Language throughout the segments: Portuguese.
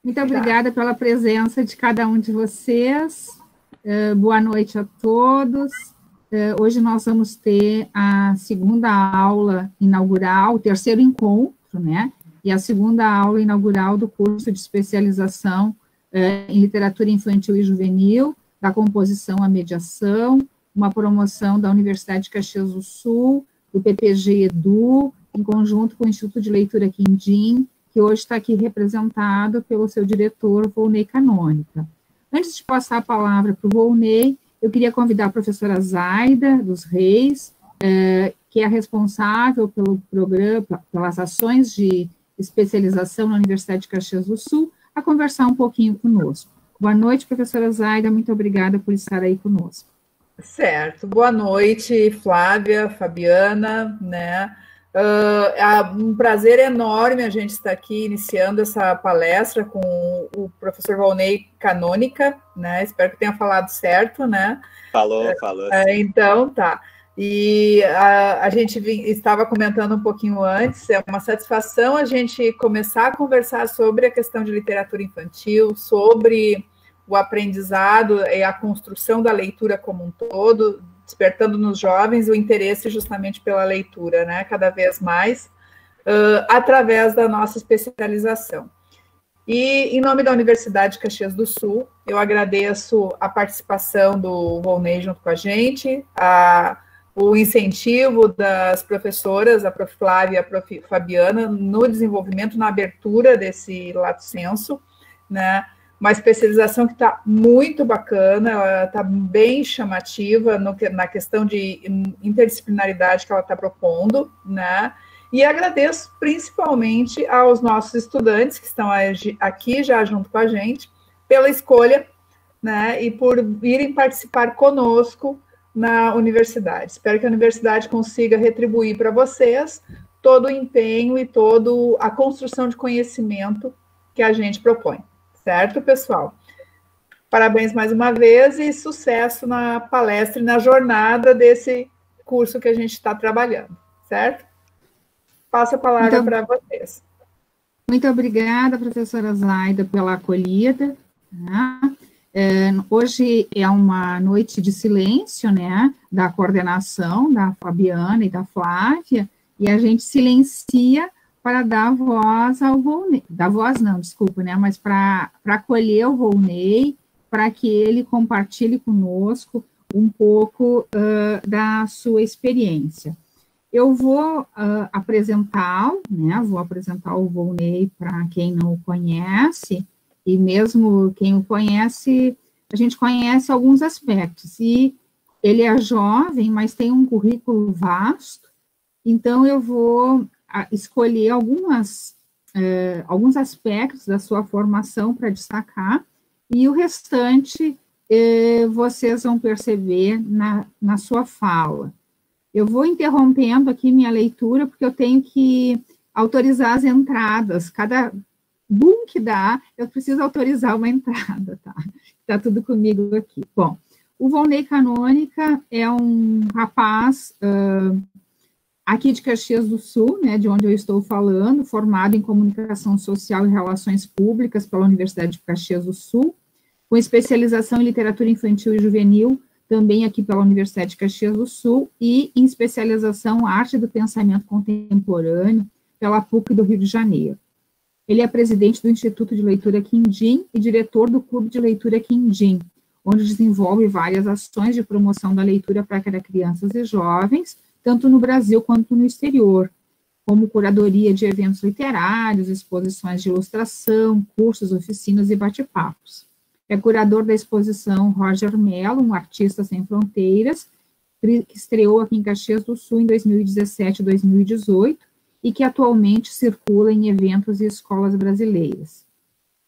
Muito obrigada pela presença de cada um de vocês. Boa noite a todos. Hoje nós vamos ter a segunda aula inaugural, o terceiro encontro, né? E a segunda aula inaugural do curso de especialização em literatura infantil e juvenil, da composição à mediação, uma promoção da Universidade de Caxias do Sul, do PPG Edu, em conjunto com o Instituto de Leitura Quindim, que hoje está aqui representado pelo seu diretor, Volney Canônica. Antes de passar a palavra para o Volney, eu queria convidar a professora Zaida dos Reis, que é a responsável pelo programa, pelas ações de especialização na Universidade de Caxias do Sul, a conversar um pouquinho conosco. Boa noite, professora Zaida, muito obrigada por estar aí conosco. Certo, boa noite, Flávia, Fabiana, né? É um prazer enorme a gente estar aqui iniciando essa palestra com o professor Volney Canônica, né? Espero que tenha falado certo, né? Falou. Então, tá. E a gente estava comentando um pouquinho antes, é uma satisfação a gente começar a conversar sobre a questão de literatura infantil, sobre o aprendizado e a construção da leitura como um todo, despertando nos jovens o interesse justamente pela leitura, né, cada vez mais, através da nossa especialização. E, em nome da Universidade de Caxias do Sul, eu agradeço a participação do Volney junto com a gente, o incentivo das professoras, a Prof. Flávia e a Prof. Fabiana, no desenvolvimento, na abertura desse Lato Sensu, né, uma especialização que está muito bacana, ela está bem chamativa na questão de interdisciplinaridade que ela está propondo, né? E agradeço principalmente aos nossos estudantes que estão aqui já junto com a gente, pela escolha, né? E por virem participar conosco na universidade. Espero que a universidade consiga retribuir para vocês todo o empenho e toda a construção de conhecimento que a gente propõe. Certo, pessoal? Parabéns mais uma vez e sucesso na palestra e na jornada desse curso que a gente está trabalhando, certo? Passo a palavra para vocês. Muito obrigada, professora Zaida, pela acolhida. Hoje é uma noite de silêncio, né, da coordenação da Fabiana e da Flávia, e a gente silencia para dar voz ao Volney, mas para acolher o Volney, para que ele compartilhe conosco um pouco da sua experiência. Eu vou apresentá-lo, né, vou apresentar o Volney para quem não o conhece, e mesmo quem o conhece, a gente conhece alguns aspectos, e ele é jovem, mas tem um currículo vasto, então eu vou escolher alguns aspectos da sua formação para destacar, e o restante vocês vão perceber na sua fala. Eu vou interrompendo aqui minha leitura, porque eu tenho que autorizar as entradas, cada boom que dá, eu preciso autorizar uma entrada, tá? Está tudo comigo aqui. Bom, o Volney Canônica é um rapaz aqui de Caxias do Sul, né, de onde eu estou falando, formado em Comunicação Social e Relações Públicas pela Universidade de Caxias do Sul, com especialização em Literatura Infantil e Juvenil, também aqui pela Universidade de Caxias do Sul, e em especialização Arte do Pensamento Contemporâneo, pela PUC do Rio de Janeiro. Ele é presidente do Instituto de Leitura Quindim e diretor do Clube de Leitura Quindim, onde desenvolve várias ações de promoção da leitura para crianças e jovens, tanto no Brasil quanto no exterior, como curadoria de eventos literários, exposições de ilustração, cursos, oficinas e bate-papos. É curador da exposição Roger Mello, um artista sem fronteiras, que estreou aqui em Caxias do Sul em 2017 e 2018, e que atualmente circula em eventos e escolas brasileiras.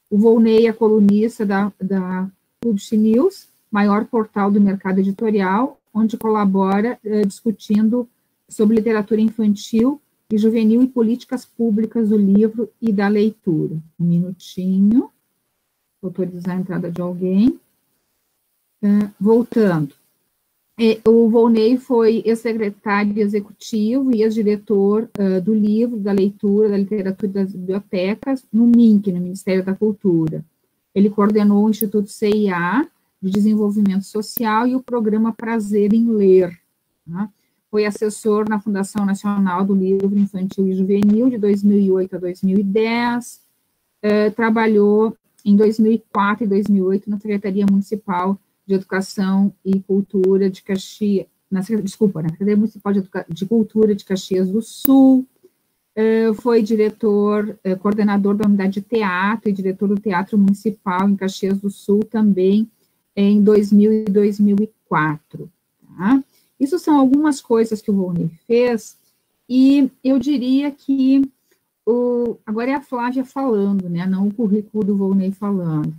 O Volney é colunista da Publish News, maior portal do mercado editorial, onde colabora discutindo sobre literatura infantil e juvenil e políticas públicas do livro e da leitura. Um minutinho, vou autorizar a entrada de alguém. Voltando. O Volney foi ex-secretário executivo e ex-diretor do livro, da leitura, da literatura das bibliotecas, no MINC, no Ministério da Cultura. Ele coordenou o Instituto CIA de Desenvolvimento Social e o programa Prazer em Ler. Tá? Foi assessor na Fundação Nacional do Livro Infantil e Juvenil, de 2008 a 2010. Trabalhou em 2004 e 2008 na Secretaria Municipal de Educação e Cultura de Caxias, na Secretaria Municipal de Cultura de Caxias do Sul, foi diretor, coordenador da unidade de teatro e diretor do Teatro Municipal em Caxias do Sul também em 2000 e 2004. Tá? Isso são algumas coisas que o Volney fez, e eu diria que, agora é a Flávia falando, né, não o currículo do Volney falando.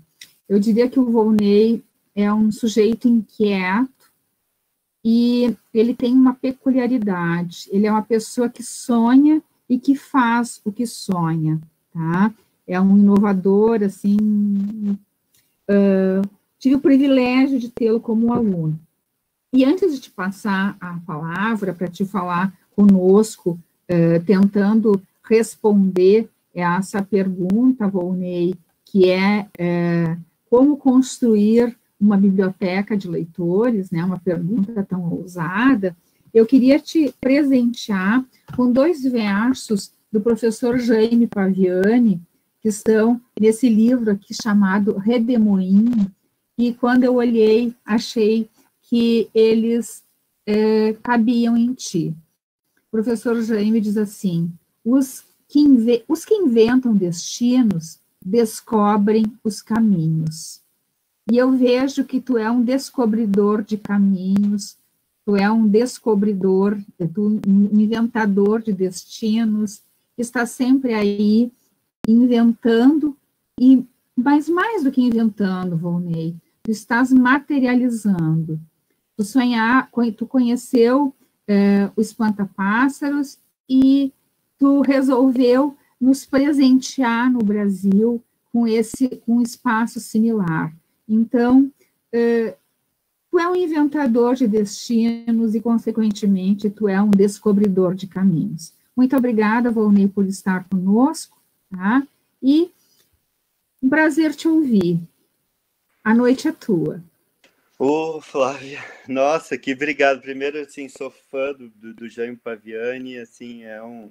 Eu diria que o Volney é um sujeito inquieto e ele tem uma peculiaridade. Ele é uma pessoa que sonha e que faz o que sonha, tá? É um inovador, assim, tive o privilégio de tê-lo como aluno. E antes de te passar a palavra para te falar conosco, tentando responder essa pergunta, Volney, que é como construir uma biblioteca de leitores, né, uma pergunta tão ousada, eu queria te presentear com 2 versos do professor Jaime Paviani, que estão nesse livro aqui chamado Redemoinho, e quando eu olhei, achei que eles cabiam em ti. O professor Jaime diz assim: os que inventam destinos descobrem os caminhos. E eu vejo que tu é um descobridor de caminhos, tu é um descobridor, um inventador de destinos, que está sempre aí inventando, mas mais do que inventando, Volney, tu estás materializando. Tu conheceu o Espantapássaros e tu resolveu nos presentear no Brasil com um espaço similar. Então, tu é um inventador de destinos e, consequentemente, tu é um descobridor de caminhos. Muito obrigada, Volney, por estar conosco, tá? E um prazer te ouvir. A noite é tua. Ô, Flávia, nossa, que obrigado. Primeiro, assim, sou fã do Jaime Paviani, assim, é um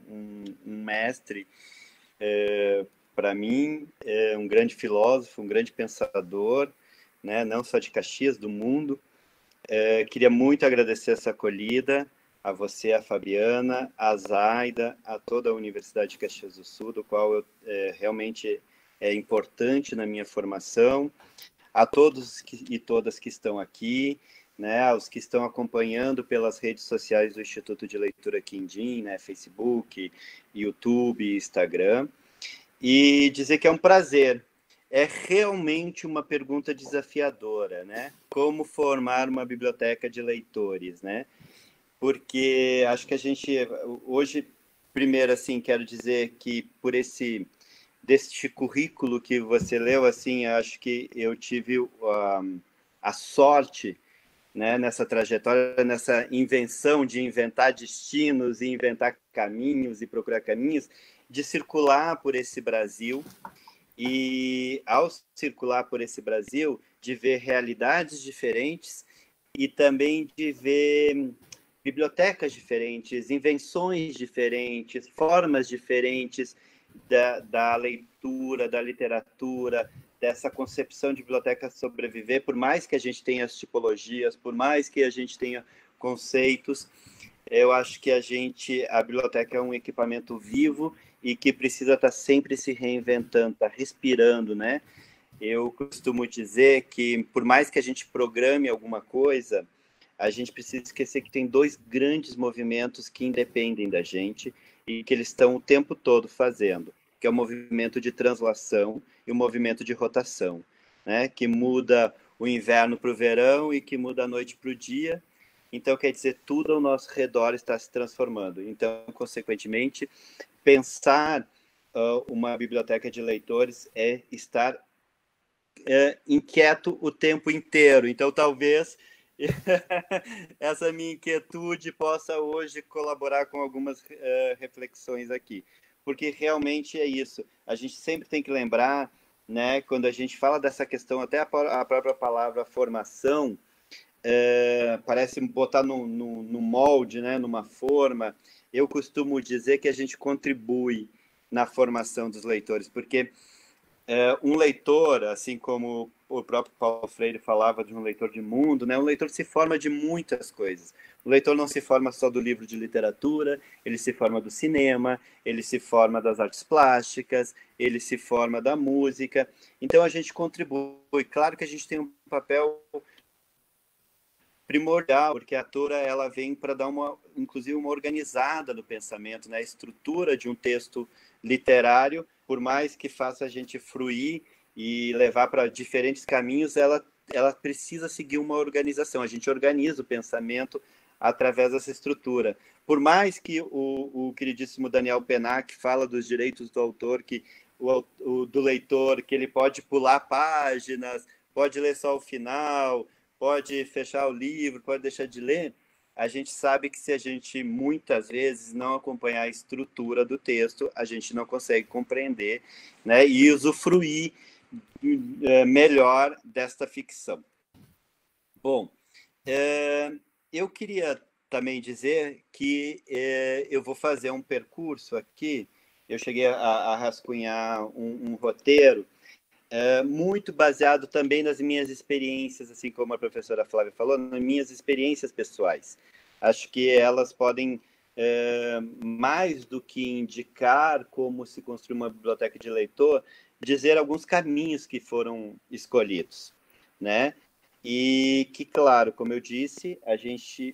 mestre. Para mim, é um grande filósofo, um grande pensador, né, não só de Caxias, do mundo. Queria muito agradecer essa acolhida, a você, a Fabiana, a Zaida, a toda a Universidade de Caxias do Sul, do qual realmente é importante na minha formação, a todos e todas que estão aqui, né, aos que estão acompanhando pelas redes sociais do Instituto de Leitura Quindim, né, Facebook, YouTube, Instagram, e dizer que é um prazer. É realmente uma pergunta desafiadora, né? Como formar uma biblioteca de leitores, né? Porque acho que a gente, hoje, primeiro, assim, quero dizer que por deste currículo que você leu, assim, acho que eu tive a sorte, né, nessa trajetória, nessa invenção de inventar destinos e inventar caminhos e procurar caminhos, de circular por esse Brasil. E, ao circular por esse Brasil, de ver realidades diferentes e também de ver bibliotecas diferentes, invenções diferentes, formas diferentes da leitura, da literatura, dessa concepção de biblioteca sobreviver, por mais que a gente tenha as tipologias, por mais que a gente tenha conceitos, eu acho que a biblioteca é um equipamento vivo e que precisa estar sempre se reinventando, estar respirando, né? Eu costumo dizer que, por mais que a gente programe alguma coisa, a gente precisa esquecer que tem 2 grandes movimentos que independem da gente e que eles estão o tempo todo fazendo, que é o movimento de translação e o movimento de rotação, né? Que muda o inverno para o verão e que muda a noite para o dia. Então, quer dizer, tudo ao nosso redor está se transformando. Então, consequentemente, pensar uma biblioteca de leitores é estar inquieto o tempo inteiro. Então, talvez essa minha inquietude possa hoje colaborar com algumas reflexões aqui. Porque realmente é isso. A gente sempre tem que lembrar, né, quando a gente fala dessa questão, até a própria palavra formação, parece botar no molde, né, numa forma. Eu costumo dizer que a gente contribui na formação dos leitores, porque um leitor, assim como o próprio Paulo Freire falava de um leitor de mundo, né? Um leitor se forma de muitas coisas. O leitor não se forma só do livro de literatura, ele se forma do cinema, ele se forma das artes plásticas, ele se forma da música. Então a gente contribui. Claro que a gente tem um papel primordial, porque a autora ela vem para dar inclusive uma organizada no pensamento, né? A estrutura de um texto literário, por mais que faça a gente fruir e levar para diferentes caminhos, ela precisa seguir uma organização. A gente organiza o pensamento através dessa estrutura. Por mais que o queridíssimo Daniel Pennac fala dos direitos do autor, que do leitor, que ele pode pular páginas, pode ler só o final, pode fechar o livro, pode deixar de ler, a gente sabe que se a gente muitas vezes não acompanhar a estrutura do texto, a gente não consegue compreender, né, e usufruir melhor desta ficção. Bom, eu queria também dizer que eu vou fazer um percurso aqui, eu cheguei a rascunhar um roteiro, muito baseado também nas minhas experiências, assim como a professora Flávia falou, nas minhas experiências pessoais. Acho que elas podem, mais do que indicar como se construir uma biblioteca de leitor, dizer alguns caminhos que foram escolhidos, né? E que, claro, como eu disse,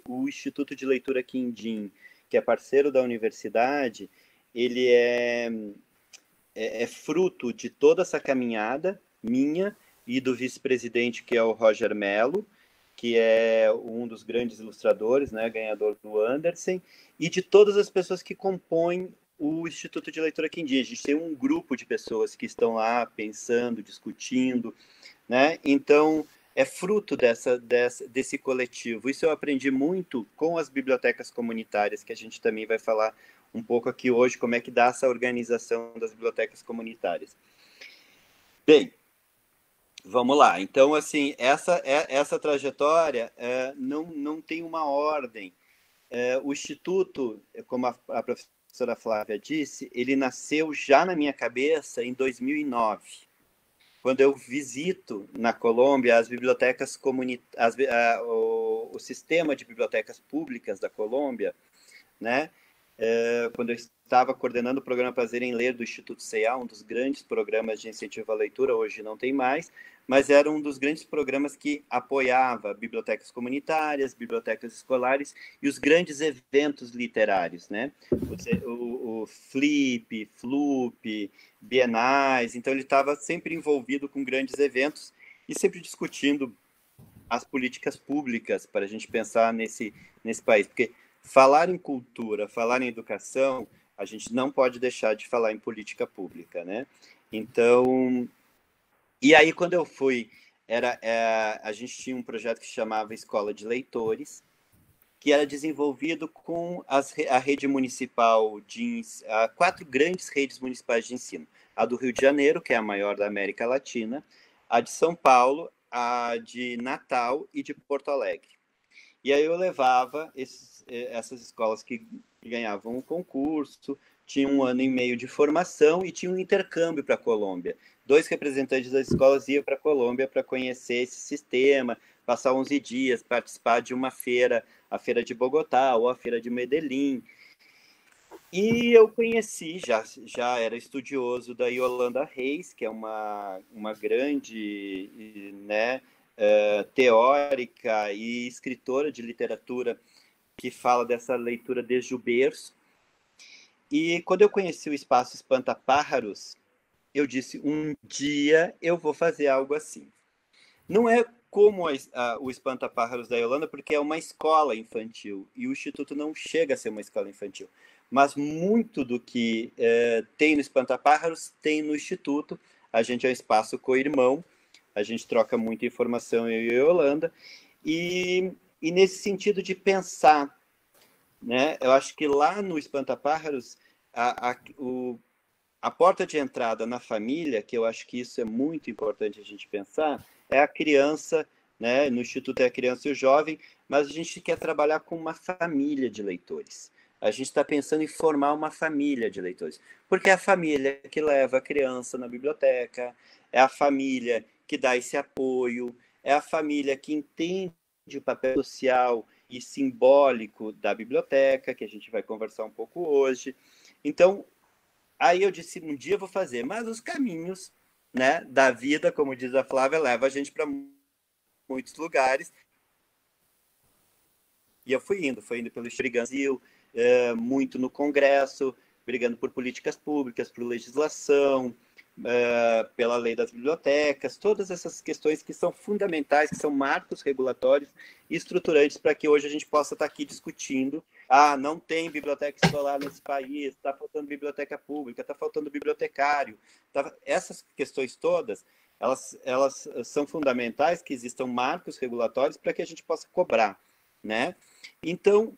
o Instituto de Leitura Quindim, que é parceiro da universidade, ele é fruto de toda essa caminhada minha e do vice-presidente, que é o Roger Mello, que é um dos grandes ilustradores, né, ganhador do Andersen, e de todas as pessoas que compõem o Instituto de Leitura Quindim. A gente tem um grupo de pessoas que estão lá pensando, discutindo, né? Então, é fruto desse coletivo. Isso eu aprendi muito com as bibliotecas comunitárias, que a gente também vai falar um pouco aqui hoje, como é que dá essa organização das bibliotecas comunitárias. Bem, vamos lá. Então, assim, essa trajetória não tem uma ordem. O Instituto, como a professora Flávia disse, ele nasceu já na minha cabeça em 2009, quando eu visito na Colômbia as bibliotecas comunitárias, o sistema de bibliotecas públicas da Colômbia, né? Quando eu estava coordenando o programa Prazer em Ler do Instituto CEA, um dos grandes programas de incentivo à leitura, hoje não tem mais, mas era um dos grandes programas que apoiava bibliotecas comunitárias, bibliotecas escolares e os grandes eventos literários, né? O Flip, Flup, bienais, então ele estava sempre envolvido com grandes eventos e sempre discutindo as políticas públicas para a gente pensar nesse país, porque falar em cultura, falar em educação, a gente não pode deixar de falar em política pública, né? Então, e aí quando eu fui, a gente tinha um projeto que se chamava Escola de Leitores, que era desenvolvido com a rede municipal de 4 grandes redes municipais de ensino. A do Rio de Janeiro, que é a maior da América Latina, a de São Paulo, a de Natal e de Porto Alegre. E aí eu levava essas escolas que ganhavam um concurso, tinha um ano e meio de formação e tinha um intercâmbio para a Colômbia. 2 representantes das escolas iam para a Colômbia para conhecer esse sistema, passar 11 dias, participar de uma feira, a Feira de Bogotá ou a Feira de Medellín. E eu conheci, já era estudioso da Yolanda Reis, que é uma grande, né, teórica e escritora de literatura que fala dessa leitura desde o berço. E quando eu conheci o Espaço Espantapájaros, eu disse, um dia eu vou fazer algo assim. Não é como o Espantapájaros da Yolanda, porque é uma escola infantil, e o Instituto não chega a ser uma escola infantil. Mas muito do que tem no Espantapájaros tem no Instituto. A gente é um espaço co-irmão, a gente troca muita informação, eu e a Yolanda, E nesse sentido de pensar, né? Eu acho que lá no Espantapájaros, a porta de entrada na família, que eu acho que isso é muito importante a gente pensar, é a criança, né? No Instituto é a criança e o jovem, mas a gente quer trabalhar com uma família de leitores. A gente está pensando em formar uma família de leitores, porque é a família que leva a criança na biblioteca, é a família que dá esse apoio, é a família que entende o papel social e simbólico da biblioteca, que a gente vai conversar um pouco hoje. Então, aí eu disse, um dia eu vou fazer, mas os caminhos, né, da vida, como diz a Flávia, leva a gente para muitos lugares. E eu fui indo pelo Brasil, muito no Congresso, brigando por políticas públicas, por legislação, pela lei das bibliotecas, todas essas questões que são fundamentais, que são marcos regulatórios e estruturantes para que hoje a gente possa estar aqui discutindo. Não tem biblioteca escolar nesse país, está faltando biblioteca pública, está faltando bibliotecário. Essas questões todas, elas são fundamentais que existam marcos regulatórios para que a gente possa cobrar, né? Então,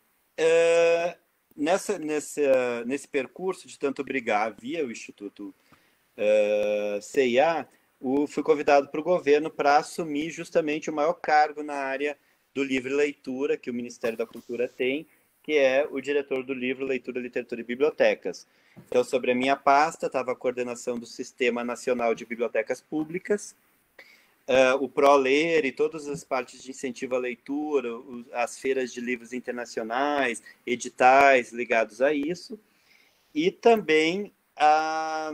nesse percurso de tanto brigar via o Instituto CIA, fui convidado para o governo para assumir justamente o maior cargo na área do livro e leitura que o Ministério da Cultura tem, que é o diretor do livro, leitura, literatura e bibliotecas. Então, sobre a minha pasta, estava a coordenação do Sistema Nacional de Bibliotecas Públicas, o ProLer e todas as partes de incentivo à leitura, as feiras de livros internacionais, editais ligados a isso, e também a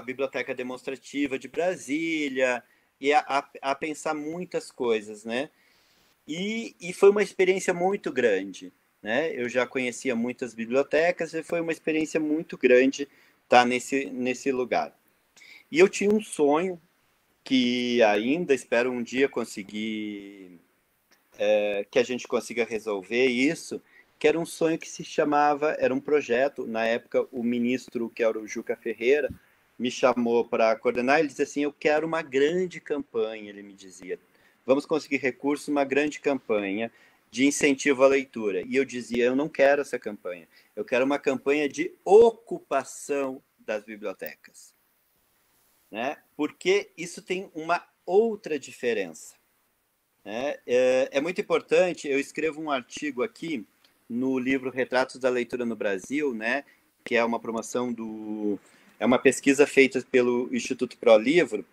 Biblioteca Demonstrativa de Brasília, e a pensar muitas coisas, né? E foi uma experiência muito grande, né? Eu já conhecia muitas bibliotecas e foi uma experiência muito grande estar nesse lugar. E eu tinha um sonho que ainda espero um dia conseguir, que a gente consiga resolver isso, que era um sonho que se chamava, era um projeto, na época o ministro, que era o Juca Ferreira, me chamou para coordenar, ele disse assim, eu quero uma grande campanha, ele me dizia, vamos conseguir recursos, uma grande campanha de incentivo à leitura. E eu dizia, eu não quero essa campanha, eu quero uma campanha de ocupação das bibliotecas, né? Porque isso tem uma outra diferença, né? É muito importante, eu escrevo um artigo aqui no livro Retratos da Leitura no Brasil, né? Que é uma promoção é uma pesquisa feita pelo Instituto ProLivro,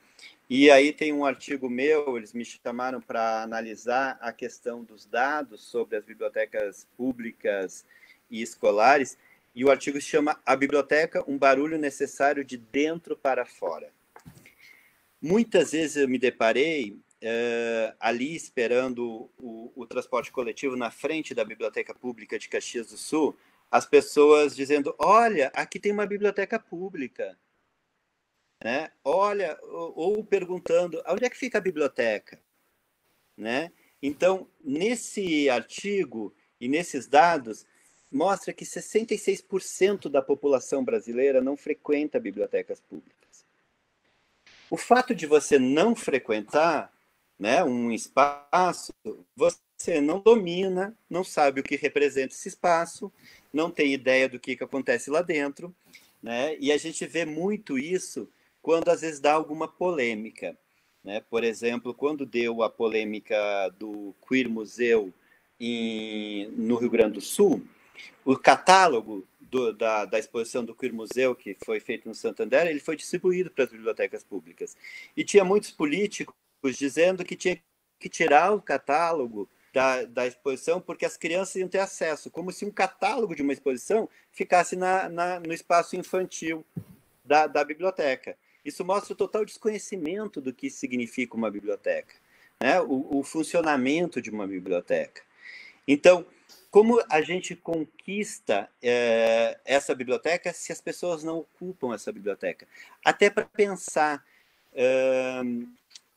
e aí tem um artigo meu, eles me chamaram para analisar a questão dos dados sobre as bibliotecas públicas e escolares, e o artigo se chama A Biblioteca, um barulho necessário de dentro para fora. Muitas vezes eu me deparei ali esperando o transporte coletivo na frente da Biblioteca Pública de Caxias do Sul, as pessoas dizendo, olha, aqui tem uma biblioteca pública, né? Olha, ou perguntando, onde é que fica a biblioteca? Né? Então, nesse artigo e nesses dados, mostra que 66% da população brasileira não frequenta bibliotecas públicas. O fato de você não frequentar, né, um espaço, você não domina, não sabe o que representa esse espaço, não tem ideia do que acontece lá dentro, né? E a gente vê muito isso quando às vezes dá alguma polêmica, né? Por exemplo, quando deu a polêmica do Queer Museu no Rio Grande do Sul, o catálogo da exposição do Queer Museu, que foi feito no Santander, ele foi distribuído para as bibliotecas públicas. E tinha muitos políticos dizendo que tinha que tirar o catálogo da exposição porque as crianças iam ter acesso, como se um catálogo de uma exposição ficasse no espaço infantil da biblioteca. Isso mostra o total desconhecimento do que significa uma biblioteca, né? O funcionamento de uma biblioteca. Então, como a gente conquista essa biblioteca se as pessoas não ocupam essa biblioteca? Até para pensar,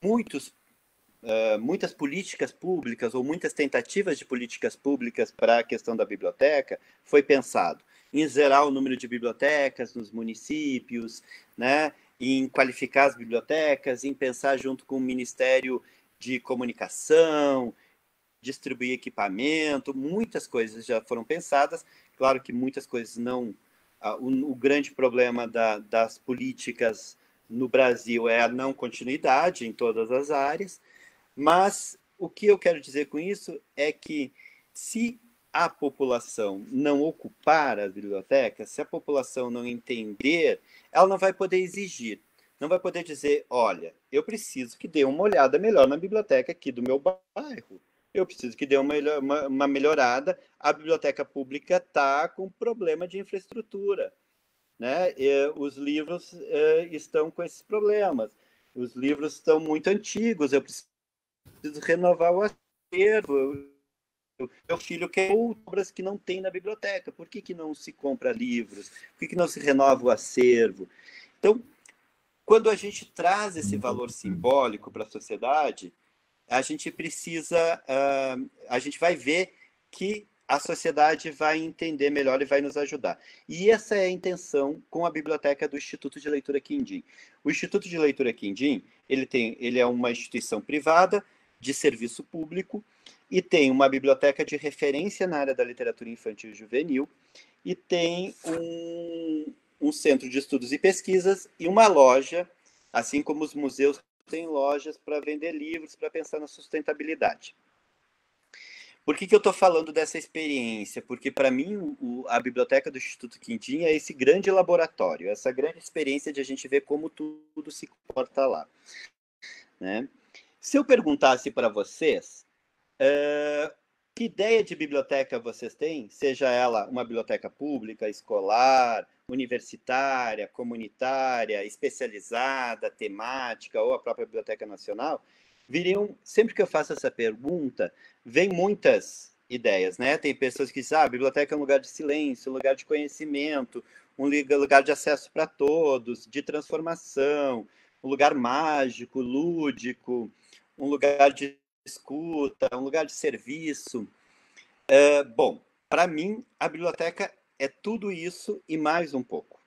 muitas políticas públicas ou muitas tentativas de políticas públicas para a questão da biblioteca foi pensado em zerar o número de bibliotecas nos municípios, né? Em qualificar as bibliotecas, em pensar junto com o Ministério de comunicação, distribuir equipamento, muitas coisas já foram pensadas. Claro que muitas coisas não... O grande problema das políticas no Brasil é a não continuidade em todas as áreas, mas o que eu quero dizer com isso é que se a população não ocupar as bibliotecas, se a população não entender, ela não vai poder exigir, não vai poder dizer, olha, eu preciso que dê uma olhada melhor na biblioteca aqui do meu bairro, eu preciso que dê uma melhorada, a biblioteca pública está com problema de infraestrutura, né? Os livros estão com esses problemas, os livros estão muito antigos, eu preciso renovar o acervo, meu filho quer obras que não tem na biblioteca, por que não se compra livros, por que não se renova o acervo? Então, quando a gente traz esse valor simbólico para a sociedade, a gente precisa, a gente vai ver que a sociedade vai entender melhor e vai nos ajudar. E essa é a intenção com a biblioteca do Instituto de Leitura Quindim. O Instituto de Leitura Quindim, ele é uma instituição privada de serviço público e tem uma biblioteca de referência na área da literatura infantil e juvenil e tem um centro de estudos e pesquisas e uma loja, assim como os museus têm lojas para vender livros, para pensar na sustentabilidade. Por que eu estou falando dessa experiência? Porque, para mim, a biblioteca do Instituto Quindim é esse grande laboratório, essa grande experiência de a gente ver como tudo se comporta lá, né? Se eu perguntasse para vocês, que ideia de biblioteca vocês têm, seja ela uma biblioteca pública, escolar, universitária, comunitária, especializada, temática, ou a própria Biblioteca Nacional, sempre que eu faço essa pergunta, vem muitas ideias, né? Tem pessoas que dizem, a biblioteca é um lugar de silêncio, um lugar de conhecimento, um lugar de acesso para todos, de transformação, um lugar mágico, lúdico, um lugar de escuta, um lugar de serviço. Bom, para mim, a biblioteca é tudo isso e mais um pouco,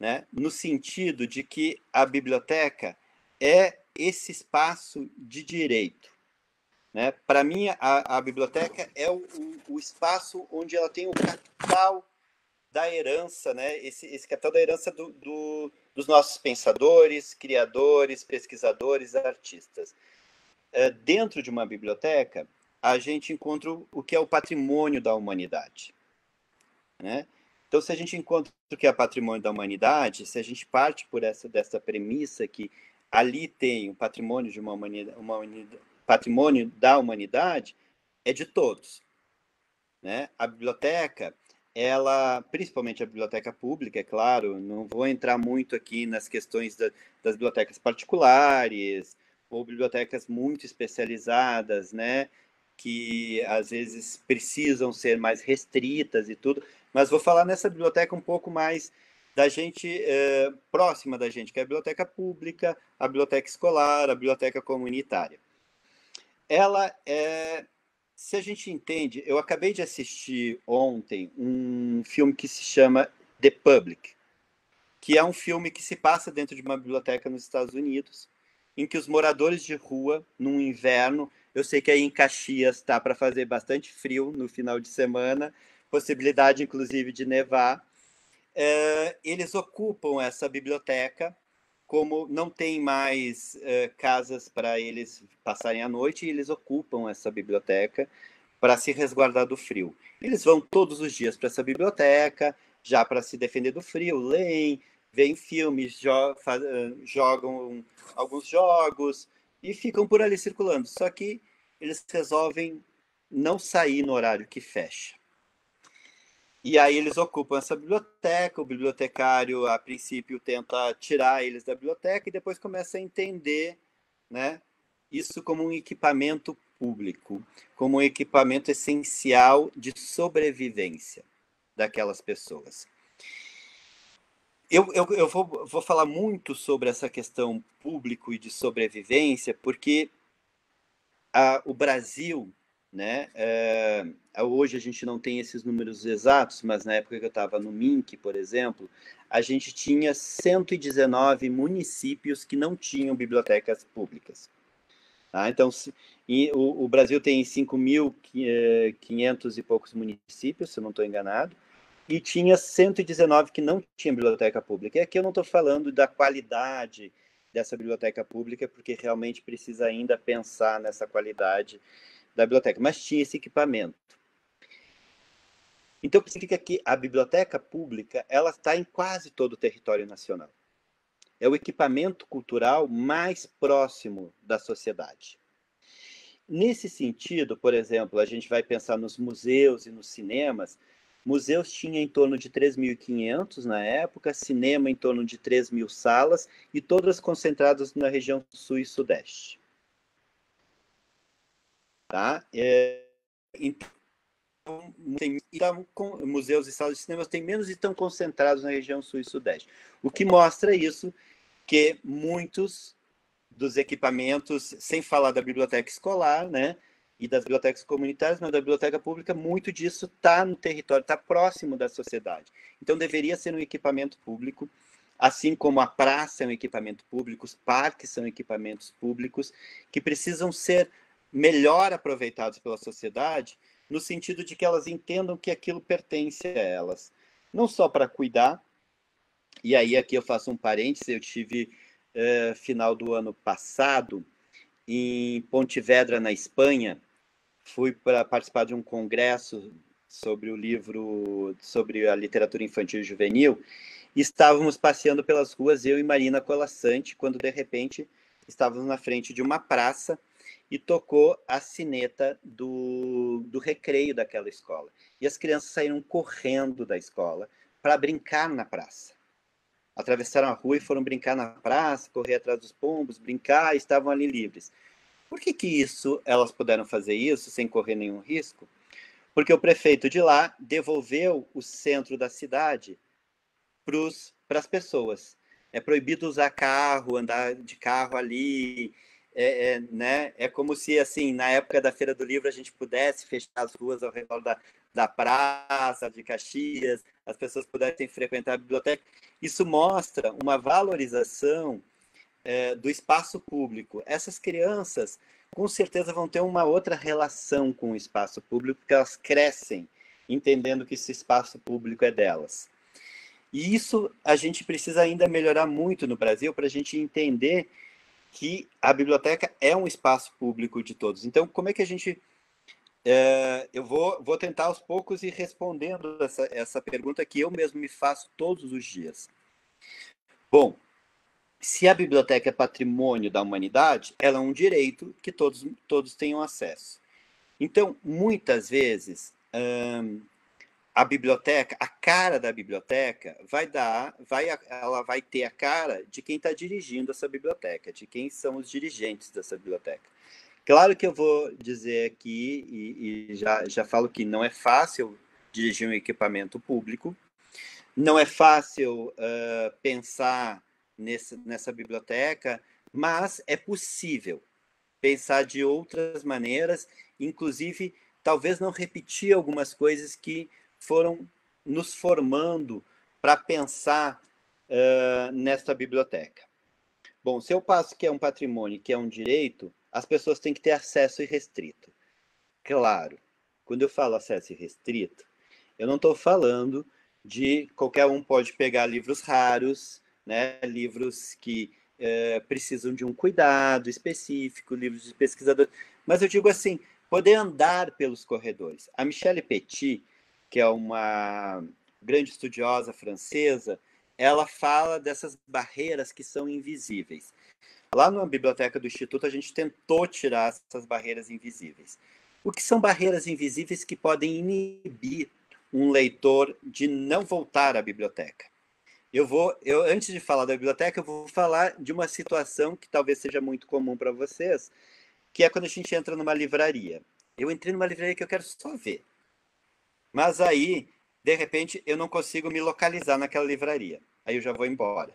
né? No sentido de que a biblioteca é esse espaço de direito, né? Para mim, a biblioteca é o espaço onde ela tem o capital da herança, né? Esse capital da herança dos nossos pensadores, criadores, pesquisadores, artistas. Dentro de uma biblioteca, a gente encontra o que é o patrimônio da humanidade, né? Então, se a gente encontra o que é patrimônio da humanidade, se a gente parte dessa premissa que ali tem o patrimônio de patrimônio da humanidade, é de todos, né? A biblioteca, principalmente a biblioteca pública, é claro, não vou entrar muito aqui nas questões das bibliotecas particulares ou bibliotecas muito especializadas, né? Que às vezes precisam ser mais restritas e tudo, mas vou falar nessa biblioteca um pouco mais da gente, próxima da gente, que é a biblioteca pública, a biblioteca escolar, a biblioteca comunitária. Se a gente entende, eu acabei de assistir ontem um filme que se chama The Public, que é um filme que se passa dentro de uma biblioteca nos Estados Unidos, em que os moradores de rua, num inverno, eu sei que aí em Caxias está para fazer bastante frio no final de semana, possibilidade inclusive de nevar, eles ocupam essa biblioteca, como não tem mais casas para eles passarem a noite, eles ocupam essa biblioteca para se resguardar do frio. Eles vão todos os dias para essa biblioteca, já para se defender do frio, leem, veem filmes, jogam alguns jogos e ficam por ali circulando. Só que eles resolvem não sair no horário que fecha. E aí eles ocupam essa biblioteca, o bibliotecário, a princípio, tenta tirar eles da biblioteca e depois começa a entender, né, isso como um equipamento público, como um equipamento essencial de sobrevivência daquelas pessoas. Eu vou falar muito sobre essa questão público e de sobrevivência, porque o Brasil, né, hoje a gente não tem esses números exatos, mas na época que eu estava no MINC, por exemplo, a gente tinha 119 municípios que não tinham bibliotecas públicas. Tá? Então, o Brasil tem 5.500 e poucos municípios, se eu não estou enganado, e tinha 119 que não tinham biblioteca pública. E aqui eu não estou falando da qualidade dessa biblioteca pública, porque realmente precisa ainda pensar nessa qualidade da biblioteca, mas tinha esse equipamento. Então, significa que a biblioteca pública ela está em quase todo o território nacional. É o equipamento cultural mais próximo da sociedade. Nesse sentido, por exemplo, a gente vai pensar nos museus e nos cinemas. Museus tinha em torno de 3.500 na época, cinema em torno de 3.000 salas, e todas concentradas na região sul e sudeste. Tá? Então, museus e salas de cinema têm menos e estão concentrados na região sul e sudeste. O que mostra isso, que muitos dos equipamentos, sem falar da biblioteca escolar, né, e das bibliotecas comunitárias, mas da biblioteca pública, muito disso está no território, está próximo da sociedade. Então, deveria ser um equipamento público, assim como a praça é um equipamento público, os parques são equipamentos públicos, que precisam ser melhor aproveitados pela sociedade, no sentido de que elas entendam que aquilo pertence a elas. Não só para cuidar, e aí aqui eu faço um parênteses, eu tive, final do ano passado, em Pontevedra, na Espanha, fui para participar de um congresso sobre o livro, sobre a literatura infantil e juvenil, e estávamos passeando pelas ruas, eu e Marina Colasanti, quando de repente estávamos na frente de uma praça e tocou a sineta do recreio daquela escola. E as crianças saíram correndo da escola para brincar na praça. Atravessaram a rua e foram brincar na praça, correr atrás dos pombos, brincar, e estavam ali livres. Por que isso elas puderam fazer isso sem correr nenhum risco? Porque o prefeito de lá devolveu o centro da cidade para as pessoas. É proibido usar carro, andar de carro ali. Né? É como se, assim, na época da Feira do Livro, a gente pudesse fechar as ruas ao redor da praça de Caxias, as pessoas pudessem frequentar a biblioteca. Isso mostra uma valorização do espaço público. Essas crianças, com certeza, vão ter uma outra relação com o espaço público, porque elas crescem entendendo que esse espaço público é delas. E isso a gente precisa ainda melhorar muito no Brasil para a gente entender que a biblioteca é um espaço público de todos. Então, como é que a gente... eu vou tentar aos poucos ir respondendo essa pergunta que eu mesmo me faço todos os dias. Bom, se a biblioteca é patrimônio da humanidade, ela é um direito que todos tenham acesso. Então, muitas vezes, a biblioteca, a cara da biblioteca ela vai ter a cara de quem está dirigindo essa biblioteca, de quem são os dirigentes dessa biblioteca. Claro que eu vou dizer aqui, e já falo que não é fácil dirigir um equipamento público, não é fácil pensar nessa biblioteca, mas é possível pensar de outras maneiras, inclusive, talvez não repetir algumas coisas que foram nos formando para pensar nesta biblioteca. Bom, se eu passo que é um patrimônio, que é um direito, as pessoas têm que ter acesso irrestrito. Claro, quando eu falo acesso irrestrito, eu não estou falando de qualquer um pode pegar livros raros, né, livros que precisam de um cuidado específico, livros de pesquisador, mas eu digo assim, poder andar pelos corredores. A Michelle Petit, que é uma grande estudiosa francesa, ela fala dessas barreiras que são invisíveis. Lá na biblioteca do Instituto, a gente tentou tirar essas barreiras invisíveis. O que são barreiras invisíveis que podem inibir um leitor de não voltar à biblioteca? Antes de falar da biblioteca, eu vou falar de uma situação que talvez seja muito comum para vocês, que é quando a gente entra numa livraria. Eu entrei numa livraria que eu quero só ver. Mas aí, de repente, eu não consigo me localizar naquela livraria. Aí eu já vou embora.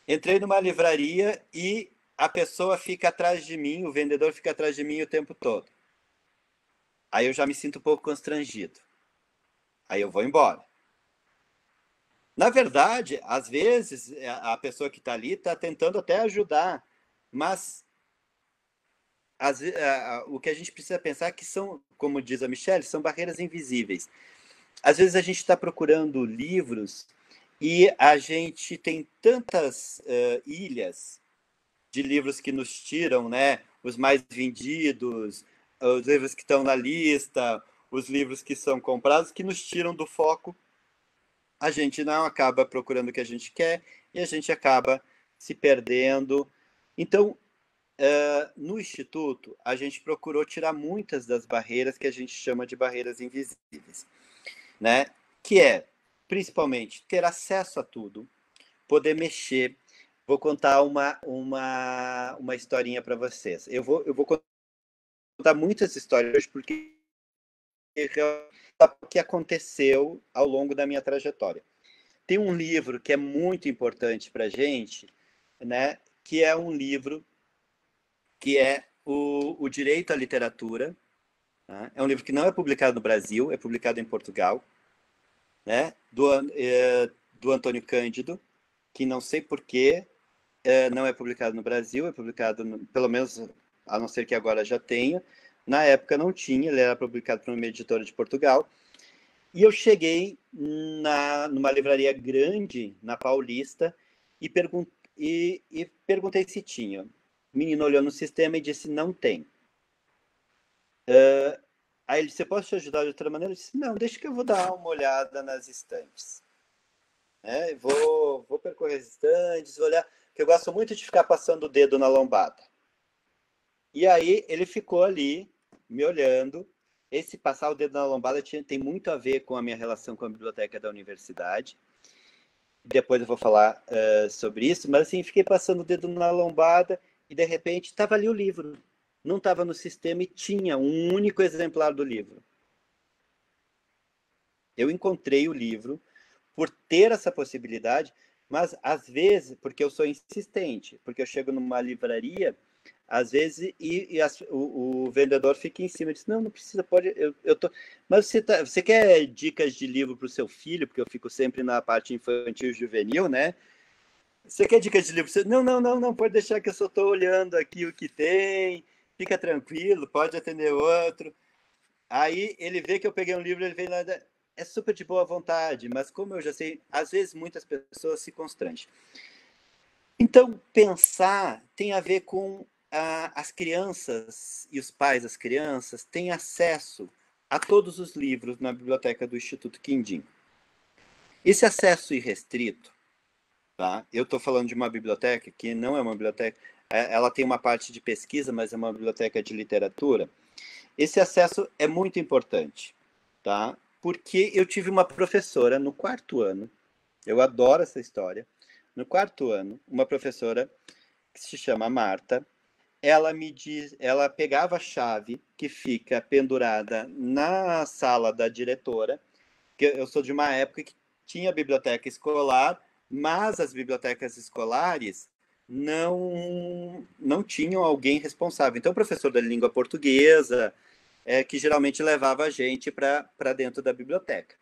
Entrei numa livraria e a pessoa fica atrás de mim, o vendedor fica atrás de mim o tempo todo. Aí eu já me sinto um pouco constrangido. Aí eu vou embora. Na verdade, às vezes, a pessoa que está ali está tentando até ajudar, mas o que a gente precisa pensar que são, como diz a Michelle, são barreiras invisíveis. Às vezes a gente está procurando livros e a gente tem tantas ilhas de livros que nos tiram, né? Os mais vendidos, os livros que estão na lista, os livros que são comprados, que nos tiram do foco. A gente não acaba procurando o que a gente quer e a gente acaba se perdendo. Então, no Instituto, a gente procurou tirar muitas das barreiras que a gente chama de barreiras invisíveis, né? Que é, principalmente, ter acesso a tudo, poder mexer. Vou contar uma historinha para vocês. Eu vou contar muitas histórias porque o que aconteceu ao longo da minha trajetória. Tem um livro que é muito importante para a gente, né? Que é um livro que é o Direito à Literatura. Tá? É um livro que não é publicado no Brasil, é publicado em Portugal, né? Do Antônio Cândido, que não sei por que não é publicado no Brasil, é publicado, pelo menos, a não ser que agora já tenha. Na época não tinha, ele era publicado por uma editora de Portugal. E eu cheguei numa livraria grande, na Paulista, e perguntei se tinha. O menino olhou no sistema e disse, não tem. Aí ele disse, eu posso te ajudar de outra maneira? Eu disse, não, deixa que eu vou dar uma olhada nas estantes. Vou percorrer as estantes, vou olhar, porque eu gosto muito de ficar passando o dedo na lombada. E aí ele ficou ali, me olhando. Esse passar o dedo na lombada tem muito a ver com a minha relação com a biblioteca da universidade. Depois eu vou falar sobre isso, mas assim, fiquei passando o dedo na lombada e de repente estava ali o livro. Não estava no sistema e tinha um único exemplar do livro. Eu encontrei o livro por ter essa possibilidade, mas às vezes, porque eu sou insistente, porque eu chego numa livraria, às vezes, o vendedor fica em cima e diz, não precisa, pode, eu tô... Mas você quer dicas de livro para o seu filho? Porque eu fico sempre na parte infantil e juvenil, né? Você quer dicas de livro? Não, pode deixar que eu só estou olhando aqui o que tem, fica tranquilo, pode atender outro. Aí ele vê que eu peguei um livro, ele vem lá, é super de boa vontade, mas como eu já sei, às vezes muitas pessoas se constrangem. Então, pensar tem a ver com as crianças e os pais das crianças têm acesso a todos os livros na biblioteca do Instituto Quindim. Esse acesso irrestrito, tá? Eu estou falando de uma biblioteca que não é uma biblioteca, ela tem uma parte de pesquisa, mas é uma biblioteca de literatura. Esse acesso é muito importante, tá? Porque eu tive uma professora no 4º ano, eu adoro essa história, no 4º ano, uma professora que se chama Marta, ela pegava a chave que fica pendurada na sala da diretora, que eu sou de uma época que tinha biblioteca escolar, mas as bibliotecas escolares não tinham alguém responsável. Então, o professor da língua portuguesa, que geralmente levava a gente para dentro da biblioteca.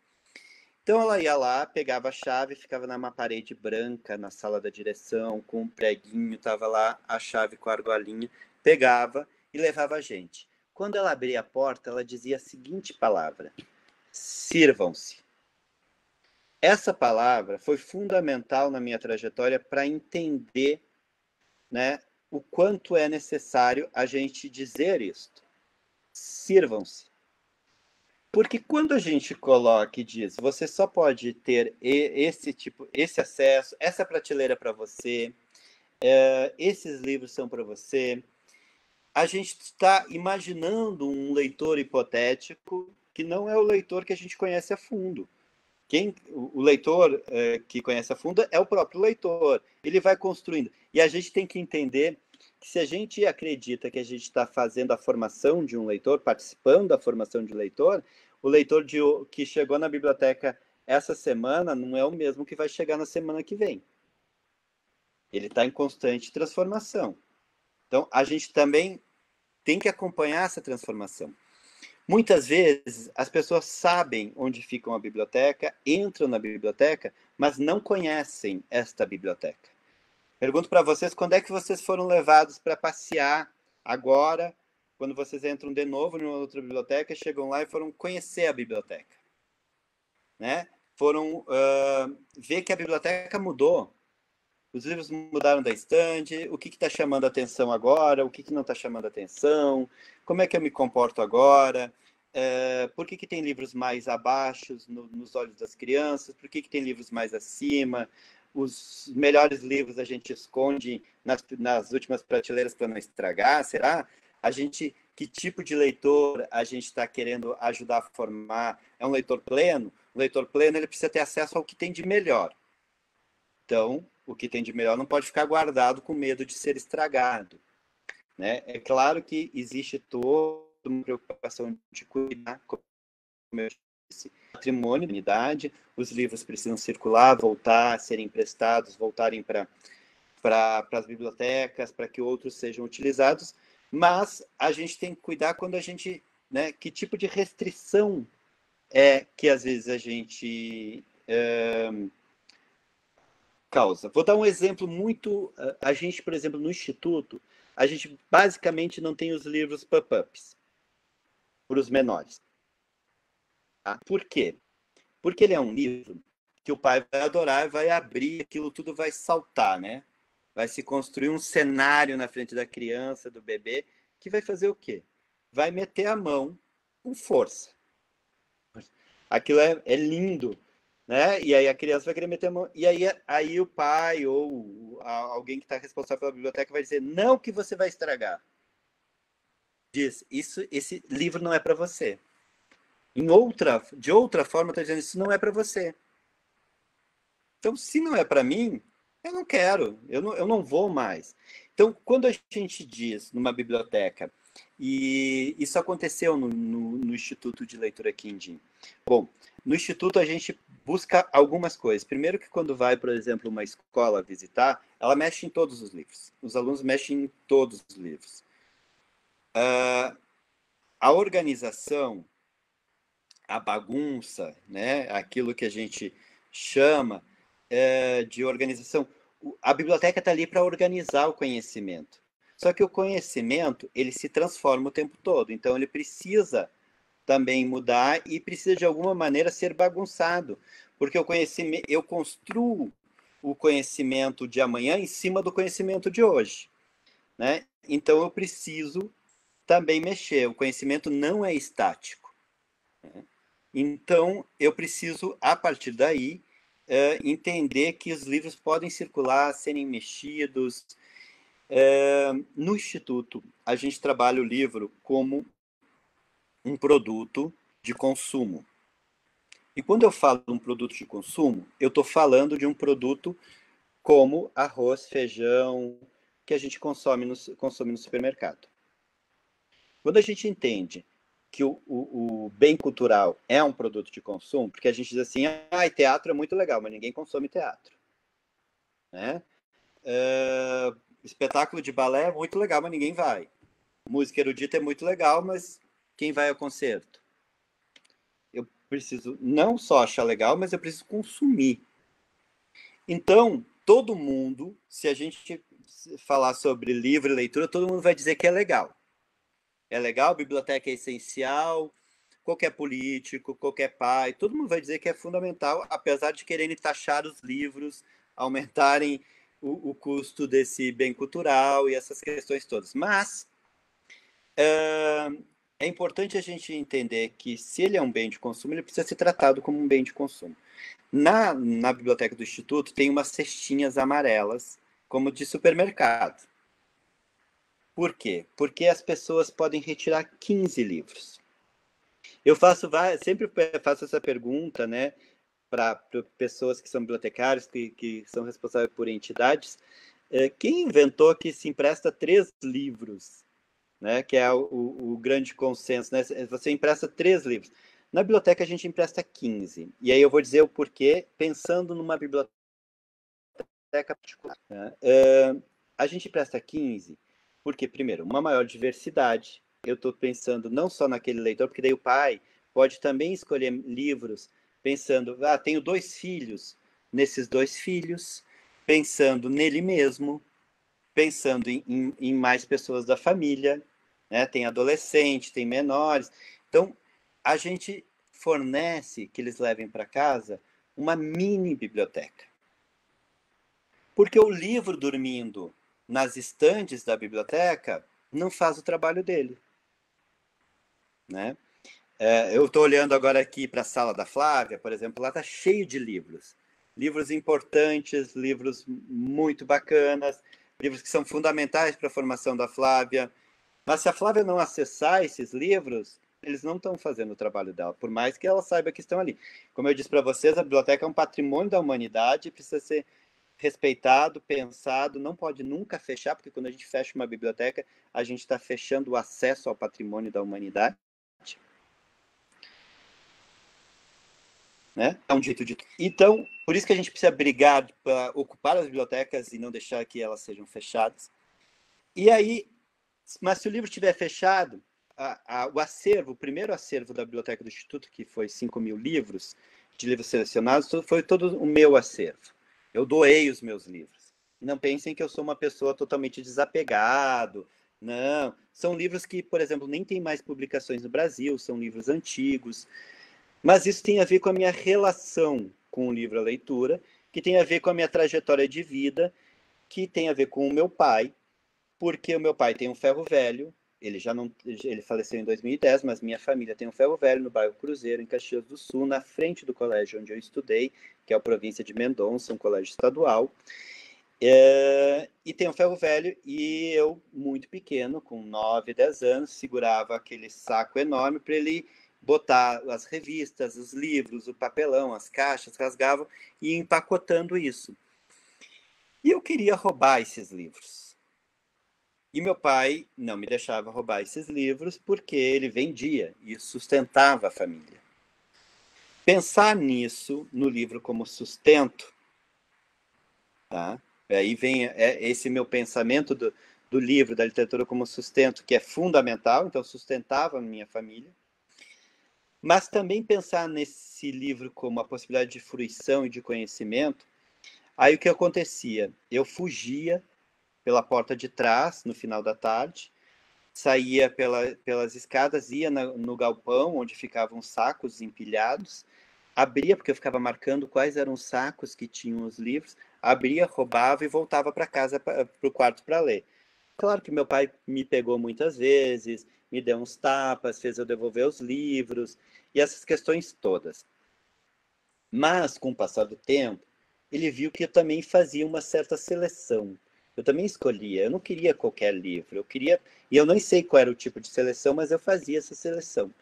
Então, ela ia lá, pegava a chave, ficava numa parede branca, na sala da direção, com um preguinho, estava lá a chave com a argolinha, pegava e levava a gente. Quando ela abria a porta, ela dizia a seguinte palavra, sirvam-se. Essa palavra foi fundamental na minha trajetória para entender, né, o quanto é necessário a gente dizer isto. Sirvam-se. Porque quando a gente coloca e diz, você só pode ter esse acesso, essa prateleira para você, esses livros são para você, a gente está imaginando um leitor hipotético que não é o leitor que a gente conhece a fundo. O leitor que conhece a fundo é o próprio leitor. Ele vai construindo. E a gente tem que entender que se a gente acredita que a gente está fazendo a formação de um leitor, participando da formação de um leitor, o leitor que chegou na biblioteca essa semana não é o mesmo que vai chegar na semana que vem. Ele está em constante transformação. Então, a gente também tem que acompanhar essa transformação. Muitas vezes, as pessoas sabem onde fica uma biblioteca, entram na biblioteca, mas não conhecem esta biblioteca. Pergunto para vocês, quando é que vocês foram levados para passear agora quando vocês entram de novo em outra biblioteca, chegam lá e foram conhecer a biblioteca, né? Foram ver que a biblioteca mudou. Os livros mudaram da estante, o que está chamando a atenção agora, o que não está chamando a atenção, como é que eu me comporto agora, por que tem livros mais abaixo nos olhos das crianças, por que tem livros mais acima, os melhores livros a gente esconde nas últimas prateleiras para não estragar, será? Que tipo de leitor a gente está querendo ajudar a formar? É um leitor pleno? O leitor pleno ele precisa ter acesso ao que tem de melhor. Então, o que tem de melhor não pode ficar guardado com medo de ser estragado, né? É claro que existe toda uma preocupação de cuidar, como eu disse, patrimônio, unidade, os livros precisam circular, voltar, serem emprestados, voltarem para as bibliotecas, para que outros sejam utilizados, mas a gente tem que cuidar quando a gente, né, que tipo de restrição é que às vezes a gente causa. Vou dar um exemplo muito... A gente, por exemplo, no Instituto, a gente basicamente não tem os livros pop-ups para os menores. Tá? Por quê? Porque ele é um livro que o pai vai adorar, vai abrir, aquilo tudo vai saltar, né? Vai se construir um cenário na frente da criança, do bebê, que vai fazer o quê? Vai meter a mão com força. Aquilo é lindo, né? E aí a criança vai querer meter a mão. E aí o pai ou alguém que está responsável pela biblioteca vai dizer, não que você vai estragar. Diz, esse livro não é para você. De outra forma, está dizendo, isso não é para você. Então, se não é para mim, eu não quero, eu não vou mais. Então, quando a gente diz numa biblioteca, e isso aconteceu no Instituto de Leitura Quindim. Bom, no Instituto a gente busca algumas coisas. Primeiro que quando vai, por exemplo, uma escola visitar, ela mexe em todos os livros. Os alunos mexem em todos os livros. A organização, a bagunça, né? Aquilo que a gente chama de organização. A biblioteca está ali para organizar o conhecimento. Só que o conhecimento, ele se transforma o tempo todo. Então, ele precisa também mudar e precisa, de alguma maneira, ser bagunçado. Porque o conhecimento, eu construo o conhecimento de amanhã em cima do conhecimento de hoje, né? Então, eu preciso também mexer. O conhecimento não é estático, né? Então, eu preciso, a partir daí, entender que os livros podem circular, serem mexidos. No Instituto, a gente trabalha o livro como um produto de consumo. E quando eu falo de um produto de consumo, eu estou falando de um produto como arroz, feijão, que a gente consome no supermercado. Quando a gente entende que o bem cultural é um produto de consumo, porque a gente diz assim, teatro é muito legal, mas ninguém consome teatro, né? Espetáculo de balé é muito legal, mas ninguém vai. Música erudita é muito legal, mas quem vai ao concerto? Eu preciso não só achar legal, mas eu preciso consumir. Então, todo mundo, se a gente falar sobre livro e leitura, todo mundo vai dizer que é legal. É legal, biblioteca é essencial, qualquer político, qualquer pai, todo mundo vai dizer que é fundamental, apesar de quererem taxar os livros, aumentarem o custo desse bem cultural e essas questões todas. Mas é importante a gente entender que, se ele é um bem de consumo, ele precisa ser tratado como um bem de consumo. Na biblioteca do Instituto tem umas cestinhas amarelas, como de supermercado. Por quê? Porque as pessoas podem retirar 15 livros. Eu sempre faço essa pergunta, né, para pessoas que são bibliotecários, que são responsáveis por entidades. Quem inventou que se empresta 3 livros? Né, que é o grande consenso, né? Você empresta 3 livros. Na biblioteca a gente empresta 15. E aí eu vou dizer o porquê, pensando numa biblioteca particular. Né? A gente empresta 15 porque, primeiro, uma maior diversidade. Eu estou pensando não só naquele leitor, porque daí o pai pode também escolher livros pensando, tenho 2 filhos, nesses 2 filhos, pensando nele mesmo, pensando em mais pessoas da família, né? Tem adolescente, tem menores. Então, a gente fornece que eles levem para casa uma mini biblioteca. Porque o livro dormindo nas estantes da biblioteca não faz o trabalho dele, né? Eu estou olhando agora aqui para a sala da Flávia, por exemplo, lá está cheio de livros. Livros importantes, livros muito bacanas, livros que são fundamentais para a formação da Flávia. Mas se a Flávia não acessar esses livros, eles não estão fazendo o trabalho dela, por mais que ela saiba que estão ali. Como eu disse para vocês, a biblioteca é um patrimônio da humanidade, precisa ser respeitado, pensado, não pode nunca fechar, porque quando a gente fecha uma biblioteca, a gente está fechando o acesso ao patrimônio da humanidade. Né? É um jeito de... Então, por isso que a gente precisa brigar para ocupar as bibliotecas e não deixar que elas sejam fechadas. E aí, mas se o livro estiver fechado, o acervo, o primeiro acervo da biblioteca do Instituto, que foi 5.000 livros, de livros selecionados, foi todo o meu acervo. Eu doei os meus livros. Não pensem que eu sou uma pessoa totalmente desapegado. Não, são livros que, por exemplo, nem tem mais publicações no Brasil, são livros antigos. Mas isso tem a ver com a minha relação com o livro, a leitura, que tem a ver com a minha trajetória de vida, que tem a ver com o meu pai, porque o meu pai tem um ferro velho, ele faleceu em 2010, mas minha família tem um ferro velho no bairro Cruzeiro, em Caxias do Sul, na frente do colégio onde eu estudei, que é a província de Mendonça, um colégio estadual. E tem um ferro velho, e eu, muito pequeno, com 9, 10 anos, segurava aquele saco enorme para ele botar as revistas, os livros, o papelão, as caixas, rasgavam e ia empacotando isso. E eu queria roubar esses livros. E meu pai não me deixava roubar esses livros porque ele vendia e sustentava a família. Pensar nisso, no livro como sustento, tá? Aí vem esse meu pensamento do livro, da literatura como sustento, que é fundamental, então sustentava a minha família. Mas também pensar nesse livro como a possibilidade de fruição e de conhecimento. Aí o que acontecia? Eu fugia pela porta de trás, no final da tarde, saía pelas escadas, ia no galpão, onde ficavam sacos empilhados, abria, porque eu ficava marcando quais eram os sacos que tinham os livros, abria, roubava e voltava para casa, para o quarto para ler. Claro que meu pai me pegou muitas vezes, me deu uns tapas, fez eu devolver os livros, e essas questões todas. Mas, com o passar do tempo, ele viu que eu também fazia uma certa seleção. Eu também escolhia, eu não queria qualquer livro, eu queria, e eu nem sei qual era o tipo de seleção, mas eu fazia essa seleção.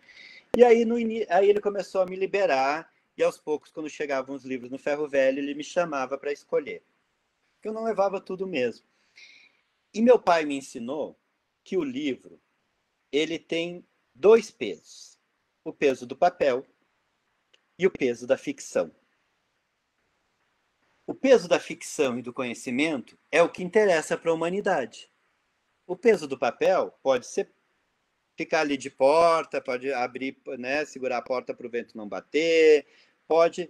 E aí, aí ele começou a me liberar, e aos poucos, quando chegavam os livros no ferro velho, ele me chamava para escolher. Porque eu não levava tudo mesmo. E meu pai me ensinou que o livro, ele tem 2 pesos. O peso do papel e o peso da ficção. O peso da ficção e do conhecimento é o que interessa para a humanidade. O peso do papel pode ser ficar ali de porta, pode abrir, né, segurar a porta para o vento não bater, pode...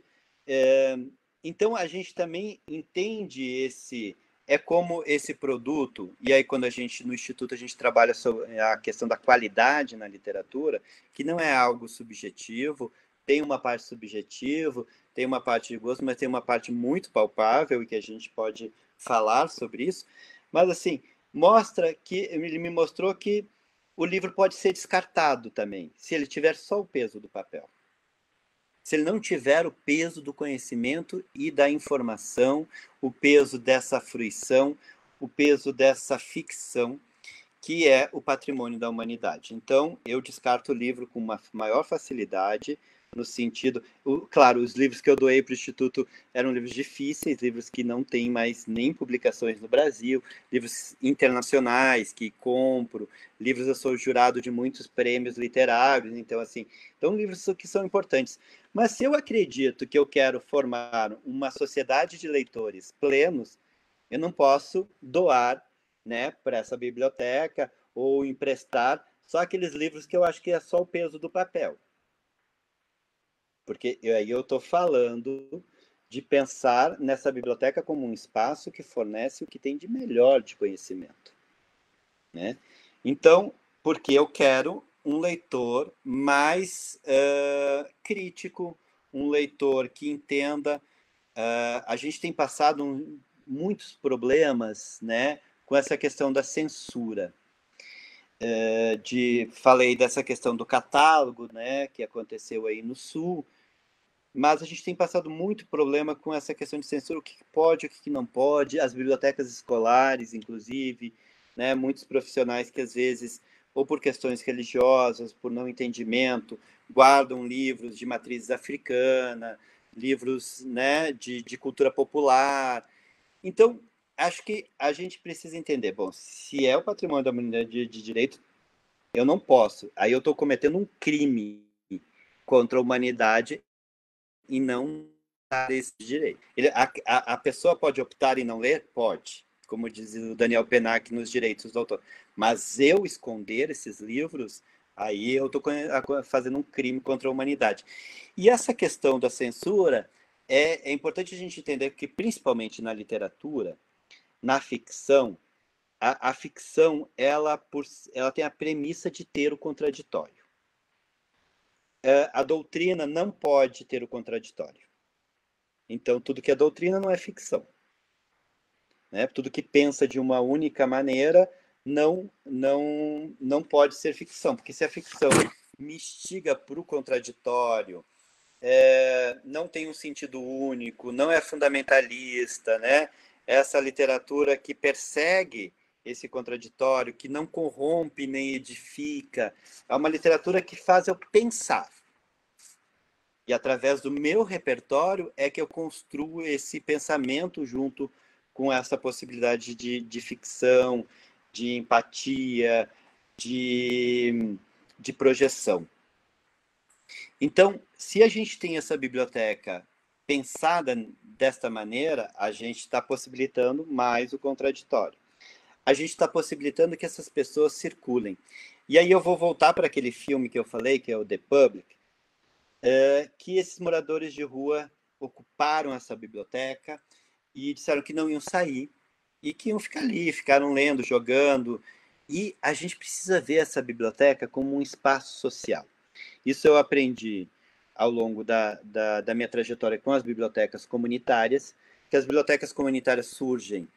Então, a gente também entende esse... É como esse produto, e aí quando no Instituto a gente trabalha sobre a questão da qualidade na literatura, que não é algo subjetivo, tem uma parte subjetiva, tem uma parte de gosto, mas tem uma parte muito palpável e que a gente pode falar sobre isso. Mas, assim, ele me mostrou que o livro pode ser descartado também, se ele tiver só o peso do papel. Se ele não tiver o peso do conhecimento e da informação, o peso dessa fruição, o peso dessa ficção, que é o patrimônio da humanidade. Então, eu descarto o livro com uma maior facilidade, no sentido... Claro, os livros que eu doei para o Instituto eram livros difíceis, livros que não têm mais nem publicações no Brasil, livros internacionais que compro, livros eu sou jurado de muitos prêmios literários, então, assim, livros que são importantes. Mas se eu acredito que eu quero formar uma sociedade de leitores plenos, eu não posso doar, né, para essa biblioteca ou emprestar só aqueles livros que eu acho que é só o peso do papel. Porque aí eu estou falando de pensar nessa biblioteca como um espaço que fornece o que tem de melhor de conhecimento, né? Então, porque eu quero um leitor mais crítico, um leitor que entenda. A gente tem passado muitos problemas, né, com essa questão da censura. Falei dessa questão do catálogo, né, que aconteceu aí no Sul, mas a gente tem passado muito problema com essa questão de censura, o que pode, o que não pode, as bibliotecas escolares, inclusive, né, muitos profissionais que às vezes, ou por questões religiosas, por não entendimento, guardam livros de matriz africana, livros, né, de cultura popular. Então, acho que a gente precisa entender, bom, se é o patrimônio da humanidade de direito, eu não posso. Aí eu estou cometendo um crime contra a humanidade e não dar esse direito. A pessoa pode optar em não ler? Pode, como diz o Daniel Pennac nos Direitos do Autor. Mas eu esconder esses livros, aí eu estou fazendo um crime contra a humanidade. E essa questão da censura, é importante a gente entender que, principalmente na literatura, na ficção, a ficção ela tem a premissa de ter o contraditório. A doutrina não pode ter o contraditório. Então, tudo que é doutrina não é ficção. Né? Tudo que pensa de uma única maneira não pode ser ficção, porque se a ficção me instiga para o contraditório, não tem um sentido único, não é fundamentalista, né? Essa literatura que persegue esse contraditório, que não corrompe nem edifica, é uma literatura que faz eu pensar. E através do meu repertório é que eu construo esse pensamento junto com essa possibilidade de ficção, de empatia, de projeção. Então, se a gente tem essa biblioteca pensada desta maneira, a gente está possibilitando mais o contraditório. A gente está possibilitando que essas pessoas circulem. E aí eu vou voltar para aquele filme que eu falei, que é o The Public, que esses moradores de rua ocuparam essa biblioteca e disseram que não iam sair e que iam ficar ali, ficaram lendo, jogando. E a gente precisa ver essa biblioteca como um espaço social. Isso eu aprendi ao longo da minha trajetória com as bibliotecas comunitárias, que as bibliotecas comunitárias surgem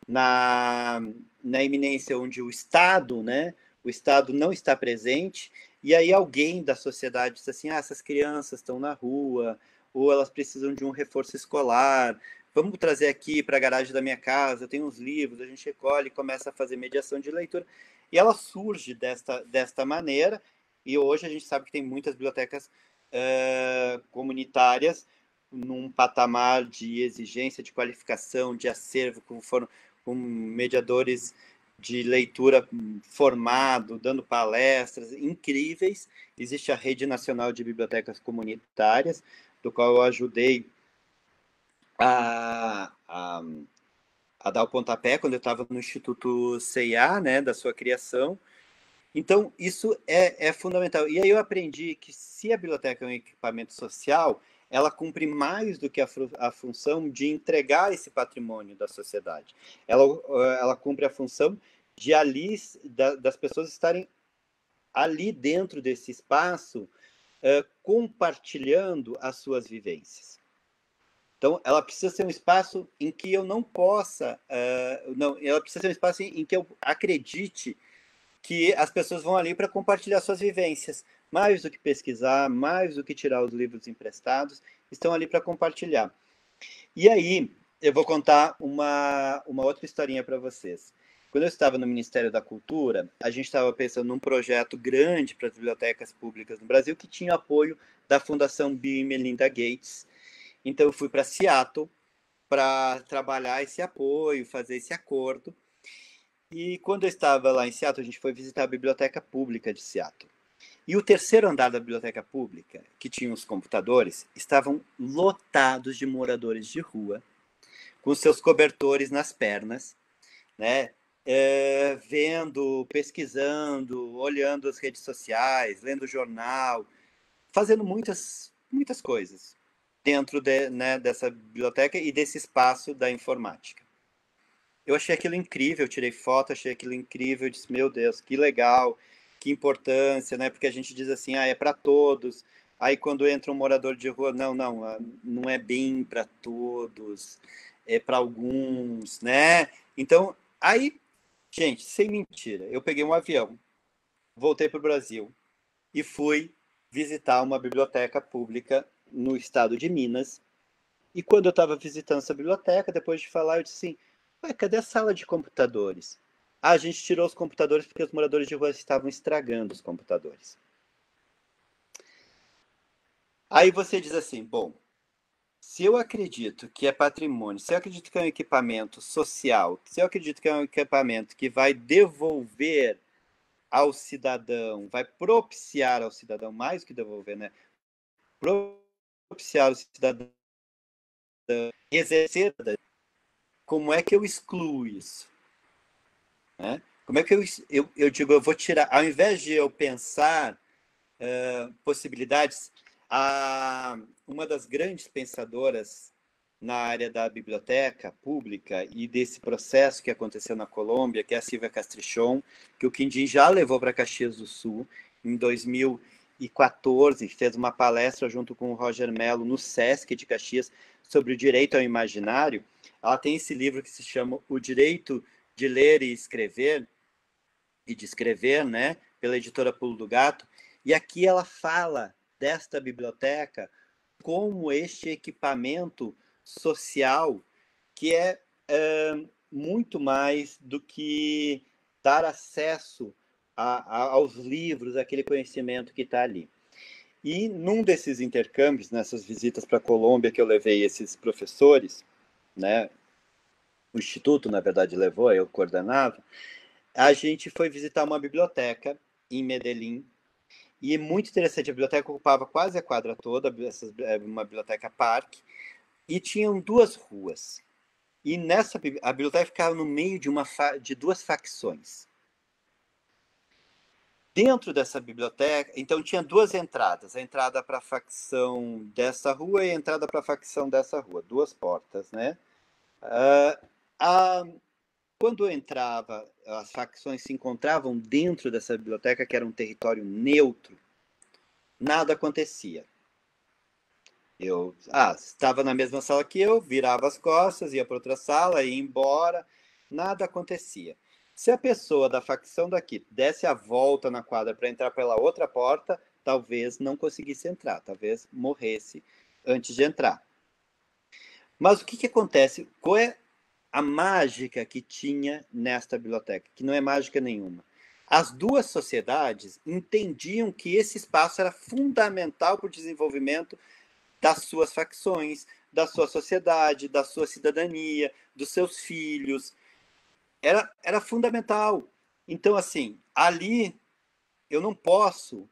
na iminência onde o Estado, né, o Estado não está presente, e aí alguém da sociedade diz assim, essas crianças estão na rua, ou elas precisam de um reforço escolar, vamos trazer aqui para a garagem da minha casa, eu tenho uns livros, a gente recolhe e começa a fazer mediação de leitura. E ela surge desta maneira, e hoje a gente sabe que tem muitas bibliotecas comunitárias num patamar de exigência, de qualificação, de acervo, com mediadores de leitura formado, dando palestras incríveis. Existe a Rede Nacional de Bibliotecas Comunitárias, do qual eu ajudei a dar o pontapé quando eu estava no Instituto CIA, né, da sua criação. Então, isso é fundamental. E aí eu aprendi que se a biblioteca é um equipamento social, ela cumpre mais do que a função de entregar esse patrimônio da sociedade. Ela cumpre a função de das pessoas estarem ali dentro desse espaço, compartilhando as suas vivências. Então, ela precisa ser um espaço em que eu não possa... ela precisa ser um espaço em que eu acredite que as pessoas vão ali para compartilhar suas vivências. Mais do que pesquisar, mais do que tirar os livros emprestados, estão ali para compartilhar. E aí, eu vou contar uma outra historinha para vocês. Quando eu estava no Ministério da Cultura, a gente estava pensando num projeto grande para as bibliotecas públicas no Brasil, que tinha apoio da Fundação Bill e Melinda Gates. Então, eu fui para Seattle para trabalhar esse apoio, fazer esse acordo. E quando eu estava lá em Seattle, a gente foi visitar a Biblioteca Pública de Seattle. E o terceiro andar da Biblioteca Pública, que tinha os computadores, estavam lotados de moradores de rua, com seus cobertores nas pernas, né? Vendo, pesquisando, olhando as redes sociais, lendo jornal, fazendo muitas coisas dentro dessa biblioteca e desse espaço da informática. Eu achei aquilo incrível, eu tirei foto, achei aquilo incrível, eu disse, meu Deus, que legal. que importância, né? Porque a gente diz assim, é para todos. Aí quando entra um morador de rua, não é bem para todos, é para alguns, né? Então, aí, gente, sem mentira, eu peguei um avião, voltei para o Brasil e fui visitar uma biblioteca pública no estado de Minas. E quando eu estava visitando essa biblioteca, depois de falar, eu disse assim, cadê a sala de computadores? A gente tirou os computadores porque os moradores de rua estavam estragando os computadores. Aí você diz assim, bom, se eu acredito que é patrimônio, se eu acredito que é um equipamento social, se eu acredito que é um equipamento que vai devolver ao cidadão, vai propiciar ao cidadão, mais do que devolver, né? Propiciar ao cidadão exercer, como é que eu excluo isso? Né? Como é que eu digo, eu vou tirar, ao invés de eu pensar possibilidades, uma das grandes pensadoras na área da biblioteca pública e desse processo que aconteceu na Colômbia, que é a Silvia Castrichon, que o Quindim já levou para Caxias do Sul em 2014, fez uma palestra junto com o Roger Mello no Sesc de Caxias sobre o direito ao imaginário. Ela tem esse livro que se chama O Direito de Ler e Escrever, e de Escrever, né, pela editora Pulo do Gato, e aqui ela fala desta biblioteca como este equipamento social que é muito mais do que dar acesso aos livros, aquele conhecimento que está ali. E num desses intercâmbios, nessas visitas para a Colômbia que eu levei esses professores, né, o Instituto, na verdade, levou, eu coordenava, a gente foi visitar uma biblioteca em Medellín, e muito interessante, a biblioteca ocupava quase a quadra toda, uma biblioteca parque, e tinham duas ruas. E a biblioteca ficava no meio de duas facções. Dentro dessa biblioteca, então tinha duas entradas, a entrada para a facção dessa rua e a entrada para a facção dessa rua, duas portas, né? Quando eu entrava, as facções se encontravam dentro dessa biblioteca, que era um território neutro, nada acontecia. Eu estava na mesma sala que eu, virava as costas, ia para outra sala, ia embora, nada acontecia. Se a pessoa da facção daqui desse a volta na quadra para entrar pela outra porta, talvez não conseguisse entrar, talvez morresse antes de entrar. Mas o que acontece? Qual é a mágica que tinha nesta biblioteca? Que não é mágica nenhuma. As duas sociedades entendiam que esse espaço era fundamental para o desenvolvimento das suas facções, da sua sociedade, da sua cidadania, dos seus filhos. Era fundamental. Então, assim, ali eu não posso,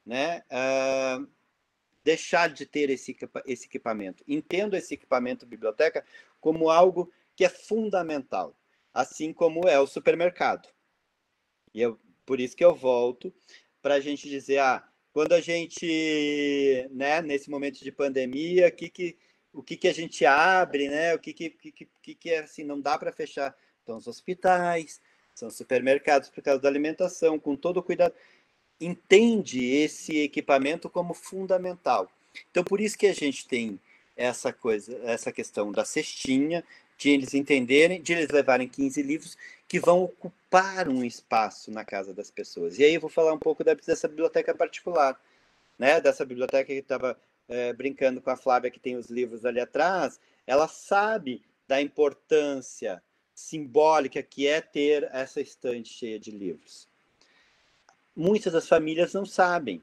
né, deixar de ter esse equipamento. Entendo esse equipamento biblioteca como algo que é fundamental, assim como é o supermercado. E por isso que eu volto para a gente dizer, quando a gente, né, nesse momento de pandemia, o que a gente abre, né, o que é assim, não dá para fechar. Então, os hospitais, são supermercados por causa da alimentação, com todo o cuidado. Entende esse equipamento como fundamental. Então, por isso que a gente tem essa questão da cestinha, de eles entenderem, de eles levarem 15 livros que vão ocupar um espaço na casa das pessoas. E aí eu vou falar um pouco dessa biblioteca particular, né? Dessa biblioteca que estava brincando com a Flávia, que tem os livros ali atrás. Ela sabe da importância simbólica que é ter essa estante cheia de livros. Muitas das famílias não sabem.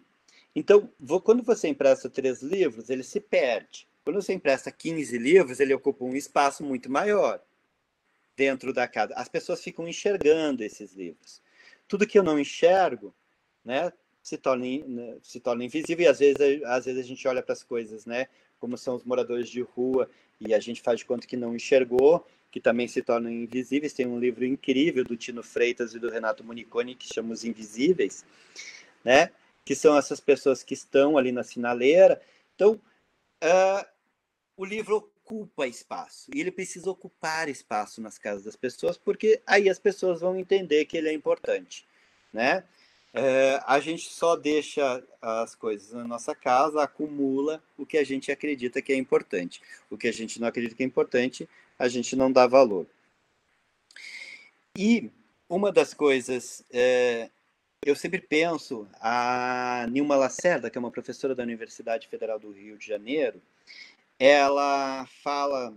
Então, quando você empresta 3 livros, ele se perde. Quando você empresta 15 livros, ele ocupa um espaço muito maior dentro da casa. As pessoas ficam enxergando esses livros. Tudo que eu não enxergo, né, se torna invisível, e às vezes a gente olha para as coisas, né, como são os moradores de rua, e a gente faz de conta que não enxergou, que também se tornam invisíveis. Tem um livro incrível do Tino Freitas e do Renato Moniconi que chama Os Invisíveis, né, que são essas pessoas que estão ali na sinaleira. Então, o livro ocupa espaço, e ele precisa ocupar espaço nas casas das pessoas, porque aí as pessoas vão entender que ele é importante, né? A gente só deixa as coisas na nossa casa, acumula o que a gente acredita que é importante. O que a gente não acredita que é importante, a gente não dá valor. E uma das coisas, eu sempre penso, a Nilma Lacerda, que é uma professora da Universidade Federal do Rio de Janeiro, ela fala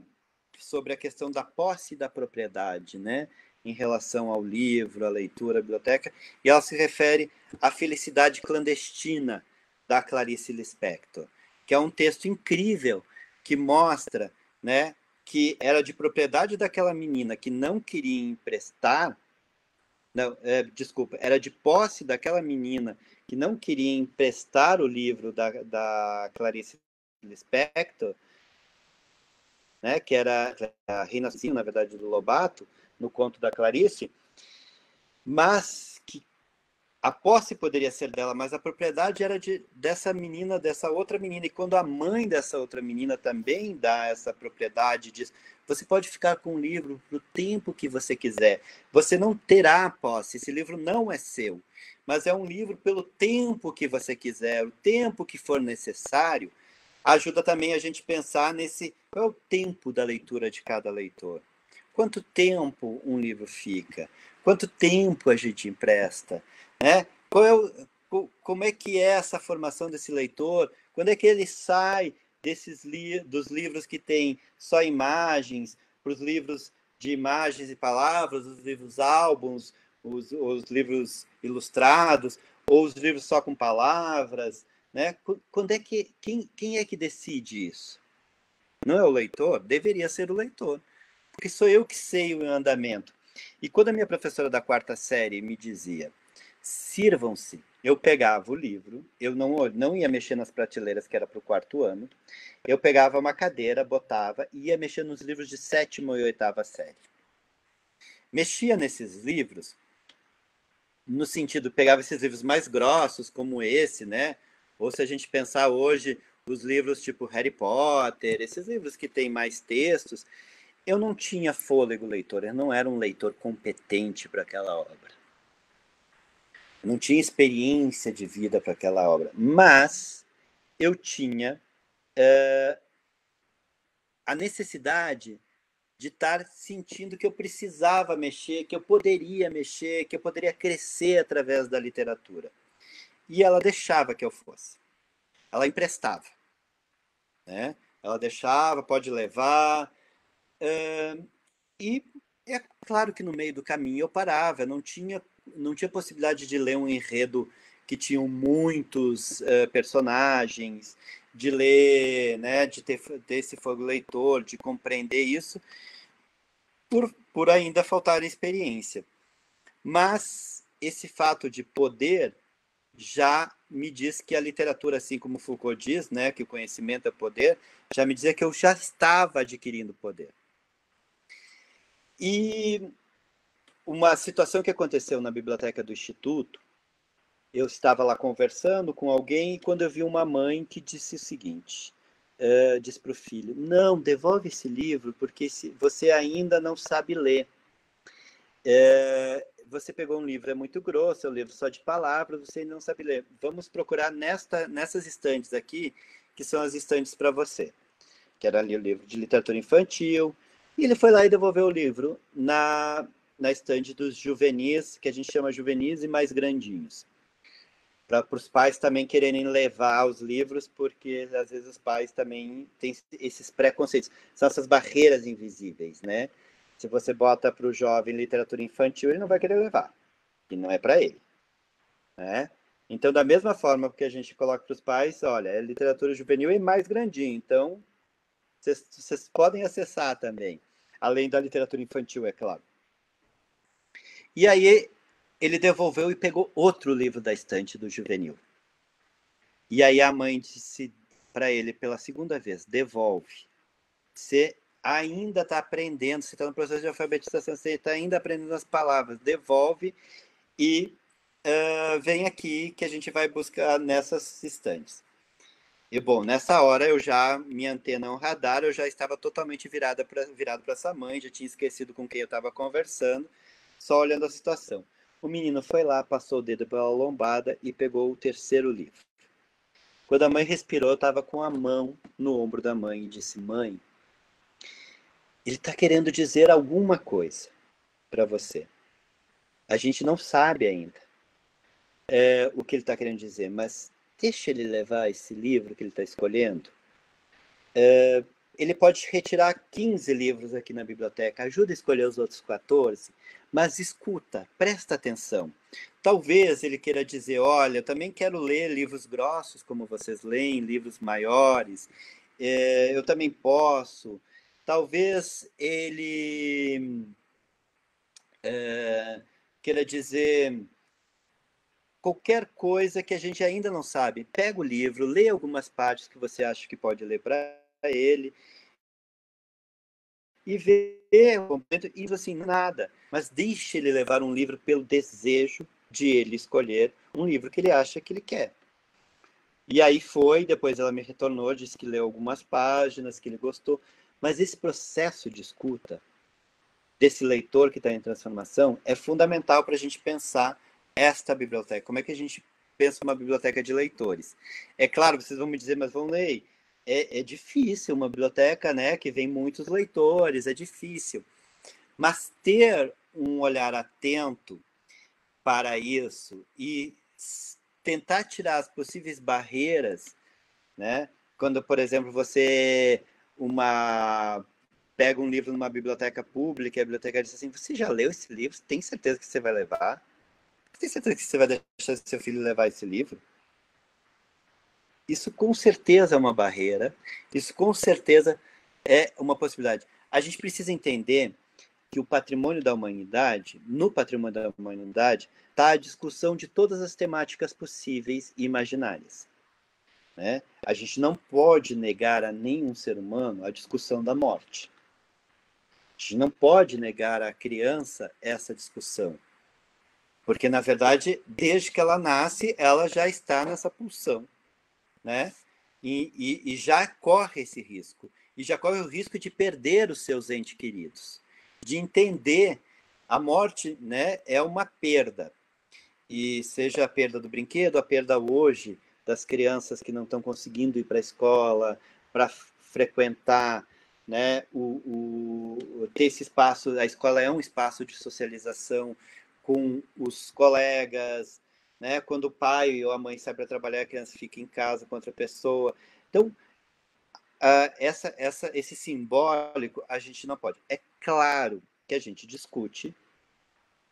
sobre a questão da posse da propriedade, né? Em relação ao livro, à leitura, à biblioteca, e ela se refere à Felicidade Clandestina, da Clarice Lispector, que é um texto incrível que mostra, né, que era de propriedade daquela menina que não queria emprestar, não, desculpa, era de posse daquela menina que não queria emprestar o livro da Clarice Lispector, né, que era a Rina Sim, na verdade, do Lobato, no conto da Clarice, mas que a posse poderia ser dela, mas a propriedade era dessa menina, dessa outra menina. E quando a mãe dessa outra menina também dá essa propriedade, diz: você pode ficar com o livro para o tempo que você quiser. Você não terá a posse. Esse livro não é seu, mas é um livro pelo tempo que você quiser, o tempo que for necessário. Ajuda também a gente pensar nesse qual é o tempo da leitura de cada leitor. Quanto tempo um livro fica? Quanto tempo a gente empresta? Né? Como é que é essa formação desse leitor? Quando é que ele sai dos livros que têm só imagens, para os livros de imagens e palavras, os livros álbuns, os livros ilustrados, ou os livros só com palavras? Né? Quando é que quem é que decide isso? Não é o leitor? Deveria ser o leitor, porque sou eu que sei o andamento. E quando a minha professora da 4ª série me dizia: sirvam-se, eu pegava o livro, eu não ia mexer nas prateleiras, que era para o 4º ano, eu pegava uma cadeira, botava e ia mexer nos livros de 7ª e 8ª série. Mexia nesses livros, no sentido, pegava esses livros mais grossos, como esse, né? Ou se a gente pensar hoje, os livros tipo Harry Potter, esses livros que têm mais textos, eu não tinha fôlego leitor, eu não era um leitor competente para aquela obra. Eu não tinha experiência de vida para aquela obra, mas eu tinha a necessidade de estar sentindo que eu precisava mexer, que eu poderia mexer, que eu poderia crescer através da literatura. E ela deixava que eu fosse. Ela emprestava. Né? Ela deixava, pode levar. E é claro que no meio do caminho eu parava, não tinha possibilidade de ler um enredo que tinham muitos personagens, de ler, né, de ter esse fogo leitor, de compreender isso, por ainda faltar experiência. Mas esse fato de poder já me diz que a literatura, assim como Foucault diz, né, que o conhecimento é poder, já me dizia que eu já estava adquirindo poder. E uma situação que aconteceu na biblioteca do Instituto, eu estava lá conversando com alguém e quando eu vi uma mãe que disse o seguinte, disse para o filho: não, devolve esse livro porque você ainda não sabe ler. Você pegou um livro, é muito grosso, é um livro só de palavras, você não sabe ler. Vamos procurar nessas estantes aqui, que são as estantes para você. Que era ali o livro de literatura infantil. E ele foi lá e devolveu o livro na estante dos juvenis, que a gente chama juvenis e mais grandinhos. Para os pais também quererem levar os livros, porque às vezes os pais também têm esses preconceitos. São essas barreiras invisíveis, né? Se você bota para o jovem literatura infantil, ele não vai querer levar. E não é para ele. Né? Então, da mesma forma que a gente coloca para os pais, olha, é literatura juvenil e mais grandinho. Então, vocês podem acessar também. Além da literatura infantil, é claro. E aí, ele devolveu e pegou outro livro da estante do juvenil. E aí a mãe disse para ele pela segunda vez: devolve. Você ainda está aprendendo, você está no processo de alfabetização, você está ainda aprendendo as palavras, devolve e vem aqui que a gente vai buscar nessas estantes. E, bom, nessa hora minha antena, um radar, eu já estava totalmente virado para essa mãe, já tinha esquecido com quem eu estava conversando, só olhando a situação. O menino foi lá, passou o dedo pela lombada e pegou o terceiro livro. Quando a mãe respirou, estava com a mão no ombro da mãe e disse: mãe, ele está querendo dizer alguma coisa para você. A gente não sabe ainda o que ele está querendo dizer, mas deixa ele levar esse livro que ele está escolhendo. Ele pode retirar 15 livros aqui na biblioteca, ajuda a escolher os outros 14, mas escuta, presta atenção. Talvez ele queira dizer, olha, eu também quero ler livros grossos, como vocês leem, livros maiores, eu também posso. Talvez ele queira dizer qualquer coisa que a gente ainda não sabe. Pega o livro, lê algumas partes que você acha que pode ler para ele e vê o momento e diz assim, nada, mas deixe ele levar um livro pelo desejo de ele escolher um livro que ele acha que ele quer. E aí foi, depois ela me retornou, disse que leu algumas páginas, que ele gostou, mas esse processo de escuta desse leitor que está em transformação é fundamental para a gente pensar esta biblioteca. Como é que a gente pensa uma biblioteca de leitores? É claro, vocês vão me dizer, mas Vanley, é difícil uma biblioteca, né, que vem muitos leitores, é difícil. Mas ter um olhar atento para isso e tentar tirar as possíveis barreiras, né? Quando, por exemplo, você pega um livro numa biblioteca pública e a biblioteca diz assim, você já leu esse livro? Tem certeza que você vai levar? Tem certeza que você vai deixar seu filho levar esse livro? Isso com certeza é uma barreira, isso com certeza é uma possibilidade. A gente precisa entender que o patrimônio da humanidade, no patrimônio da humanidade, está a discussão de todas as temáticas possíveis e imaginárias. Né? A gente não pode negar a nenhum ser humano a discussão da morte. A gente não pode negar à criança essa discussão. Porque, na verdade, desde que ela nasce, ela já está nessa pulsão. Né? E já corre esse risco. E já corre o risco de perder os seus entes queridos. De entender a morte, né, é uma perda. E seja a perda do brinquedo, a perda hoje das crianças que não estão conseguindo ir para a escola, para frequentar, né, ter esse espaço. A escola é um espaço de socialização com os colegas, né? Quando o pai ou a mãe sai para trabalhar, a criança fica em casa com outra pessoa. Então, esse simbólico a gente não pode. É claro que a gente discute,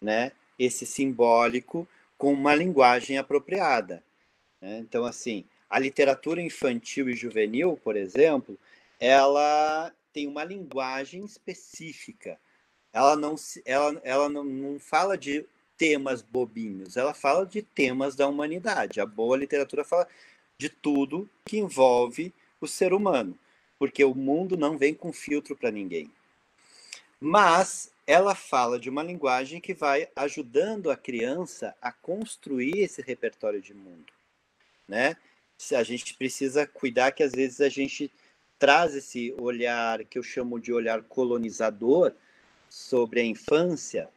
né, esse simbólico com uma linguagem apropriada. Né? Então, assim, a literatura infantil e juvenil, por exemplo, ela tem uma linguagem específica. Ela não fala de temas bobinhos, ela fala de temas da humanidade. A boa literatura fala de tudo que envolve o ser humano, porque o mundo não vem com filtro para ninguém. Mas ela fala de uma linguagem que vai ajudando a criança a construir esse repertório de mundo. Né? A gente precisa cuidar que às vezes a gente traz esse olhar que eu chamo de olhar colonizador sobre a infância,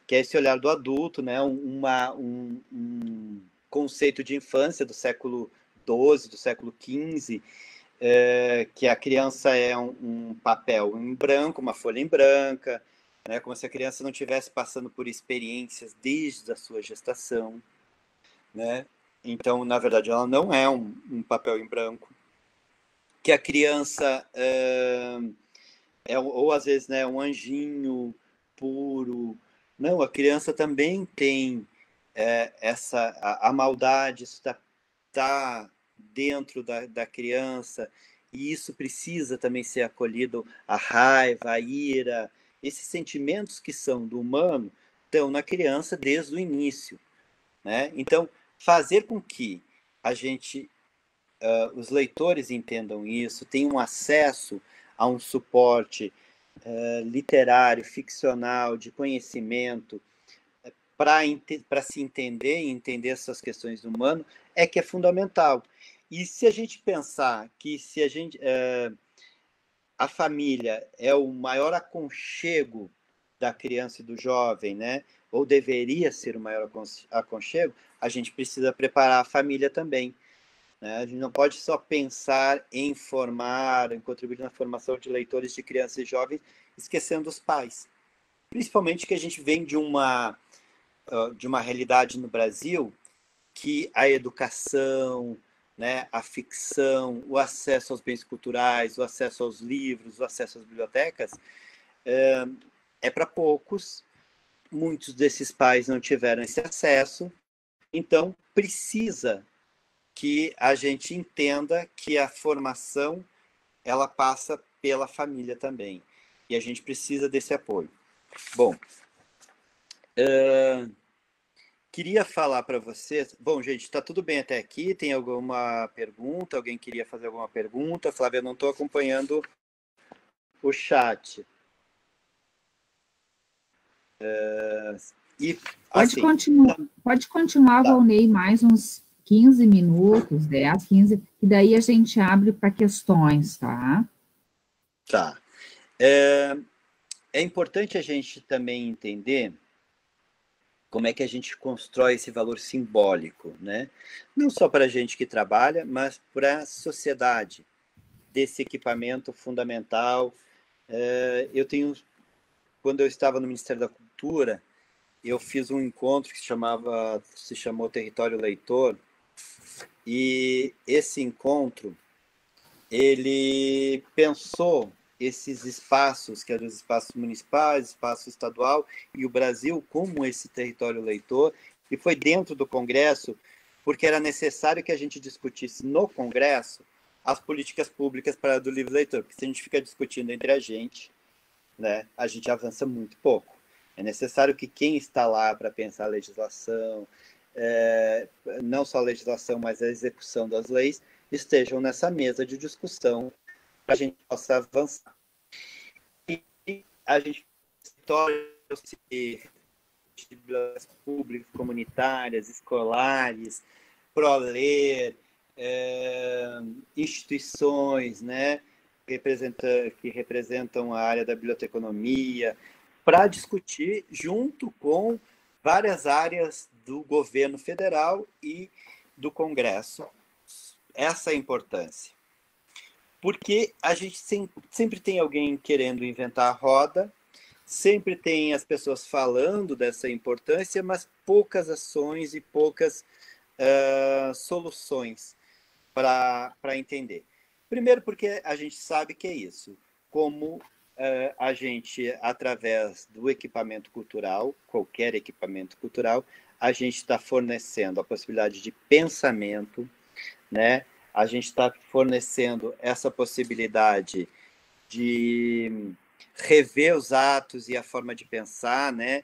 que é esse olhar do adulto, né? Um conceito de infância do século XII, do século XV, que a criança é um papel em branco, uma folha em branca, né? Como se a criança não estivesse passando por experiências desde a sua gestação. Né? Então, na verdade, ela não é um papel em branco. Que a criança ou às vezes, né, um anjinho puro. Não, a criança também tem a maldade, isso está dentro da criança, e isso precisa também ser acolhido, a raiva, a ira, esses sentimentos que são do humano estão na criança desde o início. Né? Então, fazer com que a gente, os leitores entendam isso, tenham acesso a um suporte literário, ficcional, de conhecimento, para se entender e entender essas questões do humano, que é fundamental. E se a gente pensar que a família é o maior aconchego da criança e do jovem, né? Ou deveria ser o maior aconchego, a gente precisa preparar a família também, né? A gente não pode só pensar em formar, em contribuir na formação de leitores de crianças e jovens, esquecendo os pais. Principalmente que a gente vem de uma realidade no Brasil que a educação, né, a ficção, o acesso aos bens culturais, o acesso aos livros, o acesso às bibliotecas é para poucos. Muitos desses pais não tiveram esse acesso, então precisa que a gente entenda que a formação ela passa pela família também, e a gente precisa desse apoio. Bom, queria falar para vocês... Bom, gente, está tudo bem até aqui? Tem alguma pergunta? Alguém queria fazer alguma pergunta? Flávia, eu não estou acompanhando o chat. Pode continuar, tá. Valnei, mais uns 15 minutos, 10, 15, e daí a gente abre para questões, tá? Tá. É importante a gente também entender como é que a gente constrói esse valor simbólico, né? Não só para a gente que trabalha, mas para a sociedade desse equipamento fundamental. Quando eu estava no Ministério da Cultura, eu fiz um encontro que se chamou Território Leitor, e esse encontro, ele pensou esses espaços, que eram os espaços municipais, espaço estadual, e o Brasil como esse território leitor, e foi dentro do Congresso, porque era necessário que a gente discutisse no Congresso as políticas públicas para do livre leitor, porque se a gente fica discutindo entre a gente, né, a gente avança muito pouco. É necessário que quem está lá para pensar a legislação, não só a legislação, mas a execução das leis, estejam nessa mesa de discussão para a gente possa avançar. E a gente torna-se bibliotecas públicas, comunitárias, escolares, ProLer, instituições, né, que representam a área da biblioteconomia, para discutir junto com várias áreas do governo federal e do Congresso essa importância. Porque a gente sempre tem alguém querendo inventar a roda, sempre tem as pessoas falando dessa importância, mas poucas ações e poucas soluções para entender. Primeiro porque a gente sabe que é isso, como a gente, através do equipamento cultural, qualquer equipamento cultural, a gente está fornecendo a possibilidade de pensamento, né? A gente está fornecendo essa possibilidade de rever os atos e a forma de pensar, né?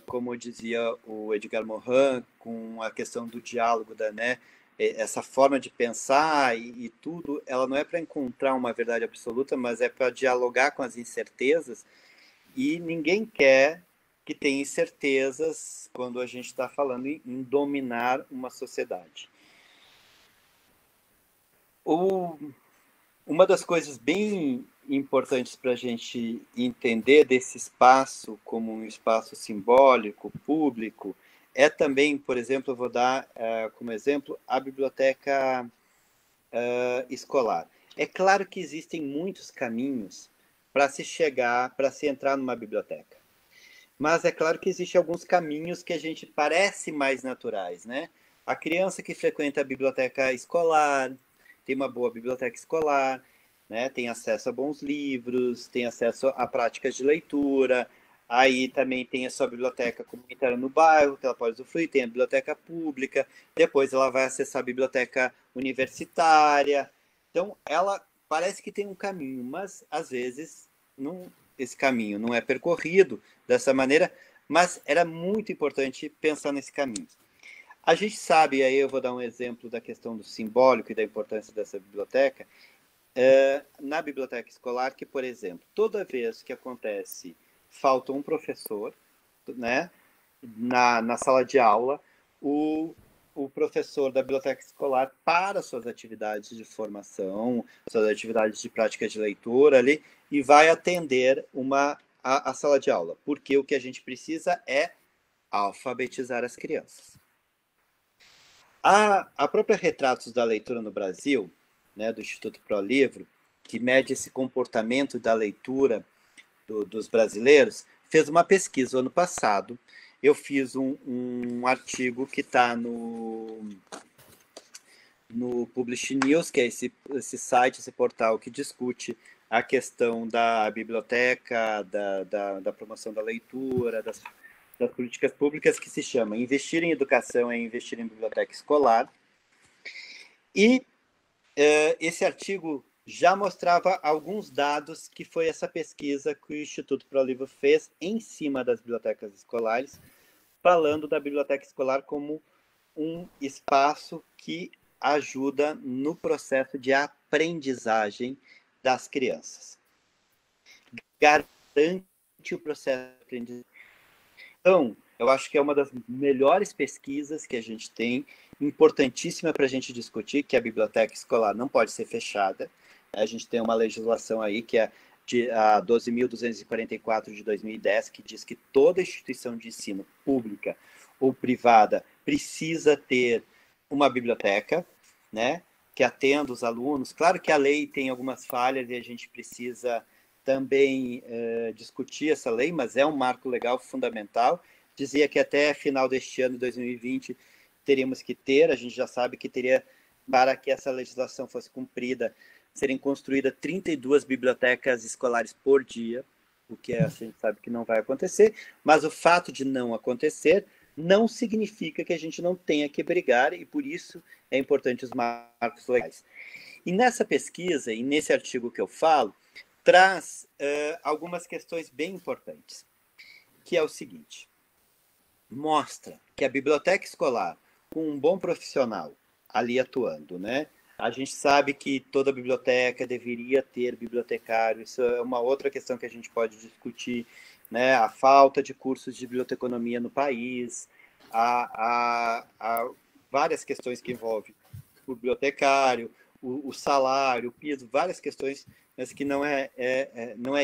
Como dizia o Edgar Morin, com a questão do diálogo, né? Essa forma de pensar e tudo, ela não é para encontrar uma verdade absoluta, mas é para dialogar com as incertezas, e ninguém quer que tenha incertezas quando a gente está falando em dominar uma sociedade. Uma das coisas bem importantes para a gente entender desse espaço como um espaço simbólico, público, é também, por exemplo, eu vou dar como exemplo a biblioteca escolar. É claro que existem muitos caminhos para se entrar numa biblioteca. Mas é claro que existem alguns caminhos que a gente parece mais naturais, né? A criança que frequenta a biblioteca escolar, tem uma boa biblioteca escolar, né? Tem acesso a bons livros, tem acesso a práticas de leitura. Aí também tem a sua biblioteca comunitária no bairro, que ela pode usufruir, tem a biblioteca pública, depois ela vai acessar a biblioteca universitária. Então, ela parece que tem um caminho, mas às vezes esse caminho não é percorrido dessa maneira, mas era muito importante pensar nesse caminho. A gente sabe, aí eu vou dar um exemplo da questão do simbólico e da importância dessa biblioteca, na biblioteca escolar, que, por exemplo, toda vez que acontece falta um professor, né, na sala de aula, o professor da biblioteca escolar para suas atividades de formação, suas atividades de prática de leitura ali, e vai atender uma a sala de aula, porque o que a gente precisa é alfabetizar as crianças. A própria Retratos da Leitura no Brasil, né, do Instituto ProLivro, que mede esse comportamento da leitura dos brasileiros, fez uma pesquisa ano passado. Eu fiz um artigo que está no Publish News, que é esse site, esse portal que discute a questão da biblioteca, da promoção da leitura, das políticas públicas, que se chama Investir em Educação é Investir em Biblioteca Escolar. E esse artigo já mostrava alguns dados que foi essa pesquisa que o Instituto ProLivro fez em cima das bibliotecas escolares, falando da biblioteca escolar como um espaço que ajuda no processo de aprendizagem das crianças. Garante o processo de aprendizagem. Então, eu acho que é uma das melhores pesquisas que a gente tem, importantíssima para a gente discutir, que a biblioteca escolar não pode ser fechada. A gente tem uma legislação aí, que é a 12.244 de 2010, que diz que toda instituição de ensino pública ou privada precisa ter uma biblioteca, né, que atenda os alunos. Claro que a lei tem algumas falhas e a gente precisa também discutir essa lei, mas é um marco legal fundamental. Dizia que até final deste ano, 2020, teríamos que ter, a gente já sabe que teria, para que essa legislação fosse cumprida, serem construídas 32 bibliotecas escolares por dia, o que a gente sabe que não vai acontecer, mas o fato de não acontecer não significa que a gente não tenha que brigar, e por isso é importante os marcos legais. E nessa pesquisa, e nesse artigo que eu falo, traz algumas questões bem importantes, que é o seguinte: mostra que a biblioteca escolar, com um bom profissional ali atuando, né? A gente sabe que toda biblioteca deveria ter bibliotecário, isso é uma outra questão que a gente pode discutir, né? A falta de cursos de biblioteconomia no país, há várias questões que envolvem o bibliotecário, o salário, o piso, várias questões, mas que não é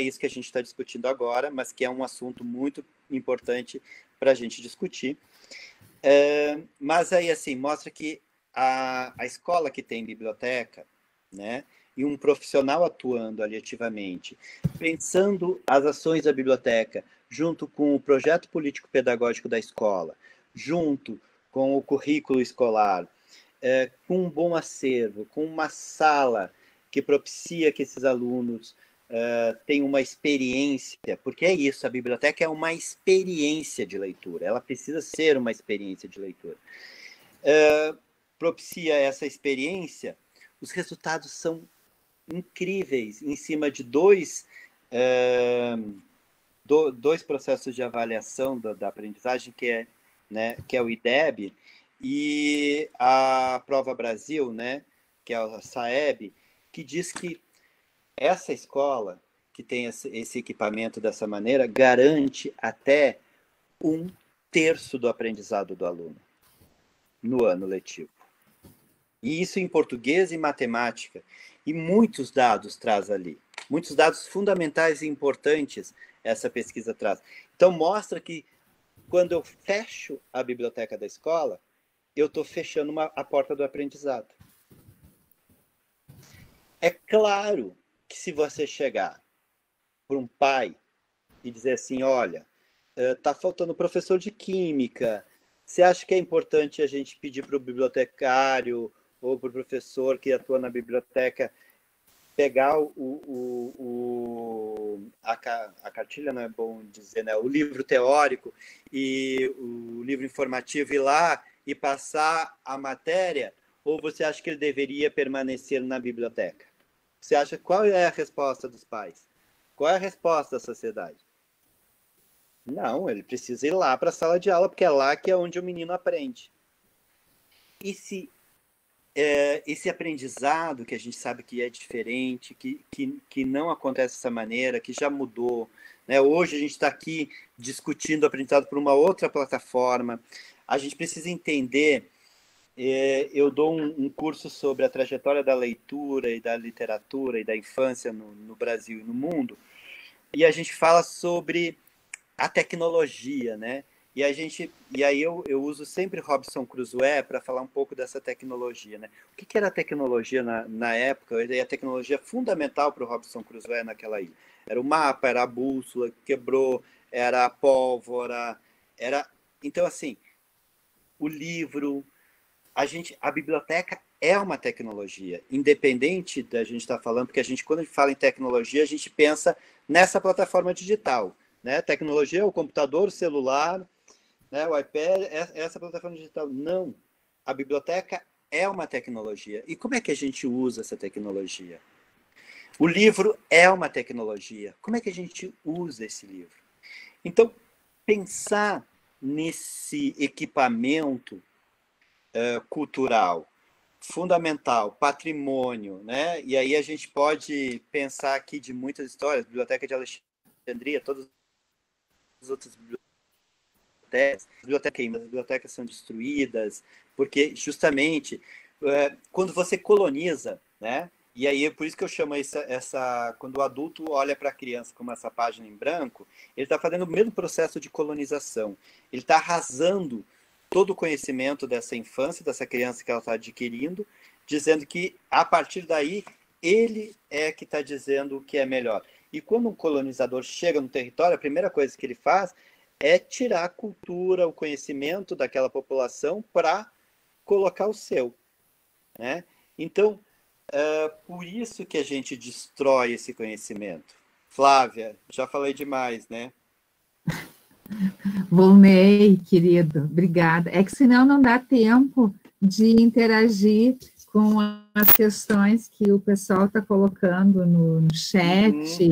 isso que a gente está discutindo agora, mas que é um assunto muito importante para a gente discutir. Mas aí, assim, mostra que a escola que tem biblioteca, né, e um profissional atuando ali ativamente, pensando as ações da biblioteca, junto com o projeto político-pedagógico da escola, junto com o currículo escolar, com um bom acervo, com uma sala que propicia que esses alunos tenham uma experiência, porque é isso, a biblioteca é uma experiência de leitura, ela precisa ser uma experiência de leitura. Propicia essa experiência, os resultados são incríveis, em cima de dois processos de avaliação da aprendizagem, que é o IDEB, e a Prova Brasil, né, que é a SAEB, que diz que essa escola, que tem esse equipamento dessa maneira, garante até 1/3 do aprendizado do aluno no ano letivo. E isso em português e matemática. E muitos dados traz ali. Muitos dados fundamentais e importantes essa pesquisa traz. Então, mostra que quando eu fecho a biblioteca da escola, eu estou fechando a porta do aprendizado. É claro que se você chegar para um pai e dizer assim, olha, está faltando professor de química, você acha que é importante a gente pedir para o bibliotecário ou para o professor que atua na biblioteca pegar a cartilha, não é bom dizer, né? O livro teórico e o livro informativo, ir lá e passar a matéria, ou você acha que ele deveria permanecer na biblioteca? Você acha, qual é a resposta dos pais? Qual é a resposta da sociedade? Não, ele precisa ir lá para a sala de aula, porque é lá que é onde o menino aprende. E se esse aprendizado, que a gente sabe que é diferente, que não acontece dessa maneira, que já mudou, né? Hoje a gente está aqui discutindo o aprendizado por uma outra plataforma, a gente precisa entender. Eu dou um curso sobre a trajetória da leitura e da literatura e da infância no Brasil e no mundo, e a gente fala sobre a tecnologia, né? E aí eu uso sempre Robinson Crusoe para falar um pouco dessa tecnologia, né? O que era a tecnologia na época? E a tecnologia fundamental para o Robinson Crusoe naquela ilha era o mapa, era a bússola que quebrou, era a pólvora, era então assim o livro, a biblioteca é uma tecnologia, independente da gente estar falando, porque a gente quando a gente fala em tecnologia a gente pensa nessa plataforma digital, né? Tecnologia é o computador, o celular, né, o iPad, essa plataforma digital. Não. A biblioteca é uma tecnologia. E como é que a gente usa essa tecnologia? O livro é uma tecnologia. Como é que a gente usa esse livro? Então, pensar nesse equipamento cultural, fundamental, patrimônio, né? E aí a gente pode pensar aqui de muitas histórias, Biblioteca de Alexandria, todas as outras as bibliotecas são destruídas, porque justamente quando você coloniza, né? E aí é por isso que eu chamo quando o adulto olha para a criança como essa página em branco, ele está fazendo o mesmo processo de colonização. Ele está arrasando todo o conhecimento dessa infância, dessa criança que ela está adquirindo, dizendo que a partir daí ele é que está dizendo o que é melhor. E quando um colonizador chega no território, a primeira coisa que ele faz é tirar a cultura, o conhecimento daquela população para colocar o seu, né? Então, por isso que a gente destrói esse conhecimento. Flávia, já falei demais, né? Volney, querido, obrigada. É que senão não dá tempo de interagir com as questões que o pessoal está colocando no chat,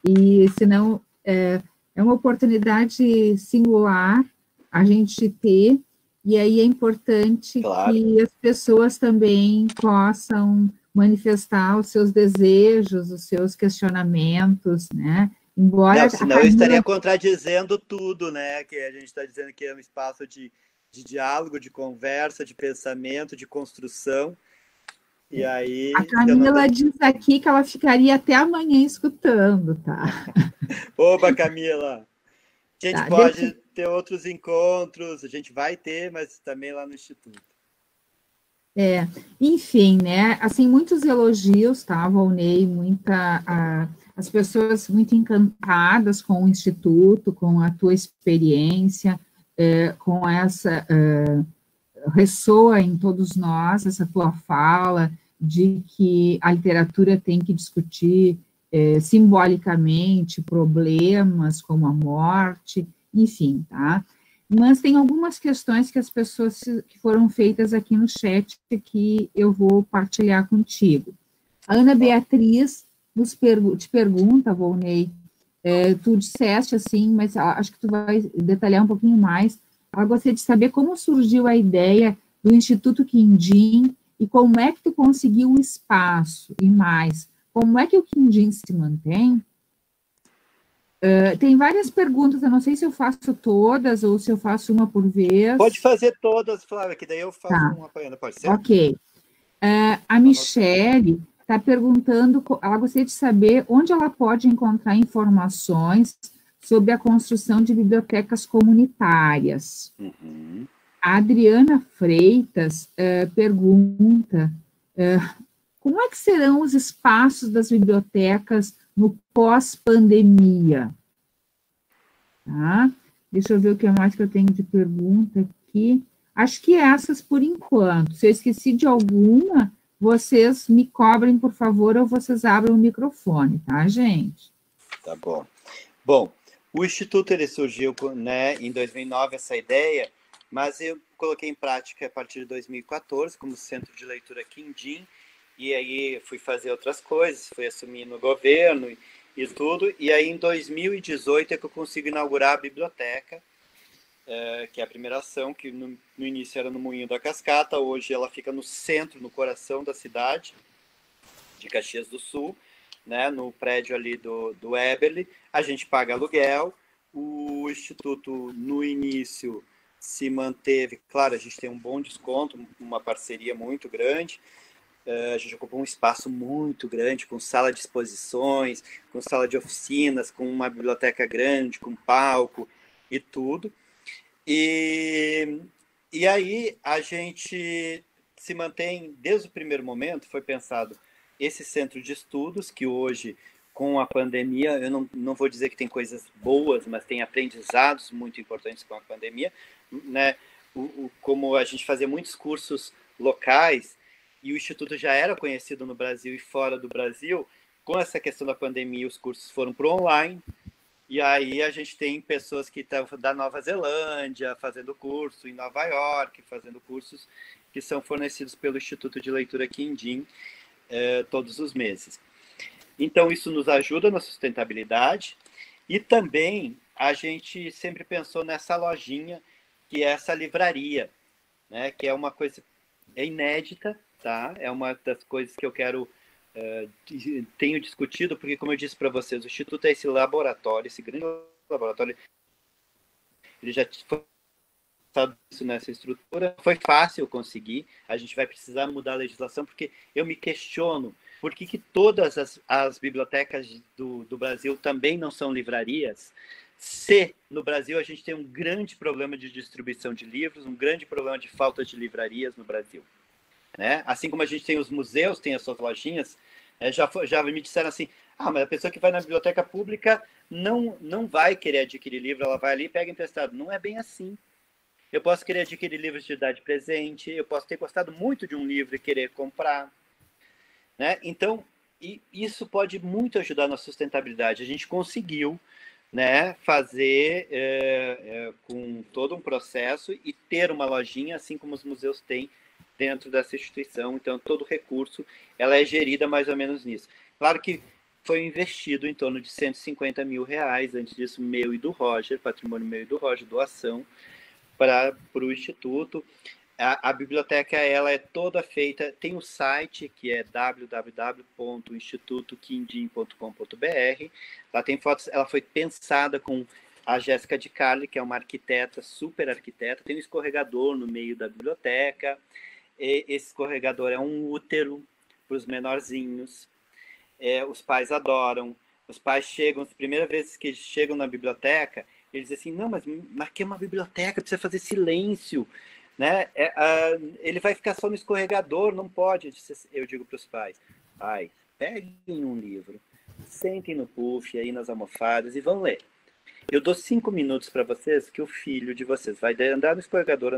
e senão é uma oportunidade singular a gente ter, e aí é importante que as pessoas também possam manifestar os seus desejos, os seus questionamentos, né? Embora não, senão eu estaria contradizendo tudo, né? Que a gente está dizendo que é um espaço de diálogo, de conversa, de pensamento, de construção. E aí. A Camila diz aqui que ela ficaria até amanhã escutando, tá? Opa, Camila! A gente pode ter outros encontros, a gente vai ter, mas também lá no Instituto. Enfim, né? Assim, muitos elogios, tá, Volney? As pessoas muito encantadas com o Instituto, com a tua experiência, com essa ressoa em todos nós essa tua fala de que a literatura tem que discutir simbolicamente problemas como a morte, enfim, tá? Mas tem algumas questões que as pessoas que foram feitas aqui no chat que eu vou partilhar contigo. A Ana Beatriz te pergunta, Volney, tu disseste assim, mas acho que tu vai detalhar um pouquinho mais. Ela gostaria de saber como surgiu a ideia do Instituto Quindim e como é que tu conseguiu o espaço e mais, como é que o Quindim se mantém? Tem várias perguntas, eu não sei se eu faço todas ou se eu faço uma por vez. Pode fazer todas, Flávia, que daí eu faço uma apanhando, pode ser? Ok. A Michele está perguntando, ela gostaria de saber onde ela pode encontrar informações sobre a construção de bibliotecas comunitárias. Uhum. A Adriana Freitas pergunta como é que serão os espaços das bibliotecas no pós-pandemia? Tá? Deixa eu ver o que mais que eu tenho de pergunta aqui. Acho que essas por enquanto. Se eu esqueci de alguma, vocês me cobrem, por favor, ou vocês abram o microfone, tá, gente? Tá bom. Bom, o Instituto ele surgiu, né, em 2009, essa ideia, mas eu coloquei em prática a partir de 2014, como Centro de Leitura Quindim, e aí fui fazer outras coisas, fui assumir no governo e tudo, e aí em 2018 é que eu consigo inaugurar a biblioteca, que é a primeira ação, que no início era no Moinho da Cascata, hoje ela fica no centro, no coração da cidade de Caxias do Sul, né, no prédio ali do Eberle. A gente paga aluguel, o Instituto no início se manteve, claro, a gente tem um bom desconto, uma parceria muito grande, a gente ocupou um espaço muito grande, com sala de exposições, com sala de oficinas, com uma biblioteca grande, com palco e tudo. E aí a gente se mantém, desde o primeiro momento, foi pensado esse centro de estudos, que hoje, com a pandemia, eu não vou dizer que tem coisas boas, mas tem aprendizados muito importantes com a pandemia, né? Como a gente fazia muitos cursos locais, e o Instituto já era conhecido no Brasil e fora do Brasil, com essa questão da pandemia, os cursos foram para o online, e aí a gente tem pessoas que estão da Nova Zelândia fazendo curso, em Nova York fazendo cursos que são fornecidos pelo Instituto de Leitura Quindim todos os meses. Então, isso nos ajuda na sustentabilidade, e também a gente sempre pensou nessa lojinha, que é essa livraria, né? Que é uma coisa inédita, tá? É uma das coisas que eu tenho discutido, porque, como eu disse para vocês, o Instituto é esse laboratório, esse grande laboratório, ele já foi isso nessa estrutura, foi fácil conseguir, a gente vai precisar mudar a legislação, porque eu me questiono por que todas as bibliotecas do Brasil também não são livrarias, se no Brasil a gente tem um grande problema de distribuição de livros, um grande problema de falta de livrarias no Brasil. Né? Assim como a gente tem os museus, tem as suas lojinhas, já me disseram assim, mas a pessoa que vai na biblioteca pública não vai querer adquirir livro, ela vai ali e pega emprestado. Não é bem assim. Eu posso querer adquirir livros de dar de presente, eu posso ter gostado muito de um livro e querer comprar. Né? Então, isso pode muito ajudar na sustentabilidade. A gente conseguiu, né, fazer com todo um processo e ter uma lojinha, assim como os museus têm dentro dessa instituição. Então, todo recurso, ela é gerida mais ou menos nisso. Claro que foi investido em torno de R$150 mil, antes disso, meu e do Roger, patrimônio meu e do Roger, doação para o Instituto. A biblioteca, ela é toda feita, tem o site, que é www.institutoquindim.com.br. Lá tem fotos, ela foi pensada com a Jéssica de Carli, que é uma arquiteta, super arquiteta, tem um escorregador no meio da biblioteca. Esse escorregador é um útero para os menorzinhos. Os pais adoram. Os pais chegam, as primeiras vezes que chegam na biblioteca, eles dizem assim, não, mas aqui é uma biblioteca, precisa fazer silêncio. Né? Ele vai ficar só no escorregador, não pode. Eu digo para os pais, peguem um livro, sentem no puff, aí nas almofadas e vão ler. Eu dou 5 minutos para vocês, que o filho de vocês vai andar no escorregador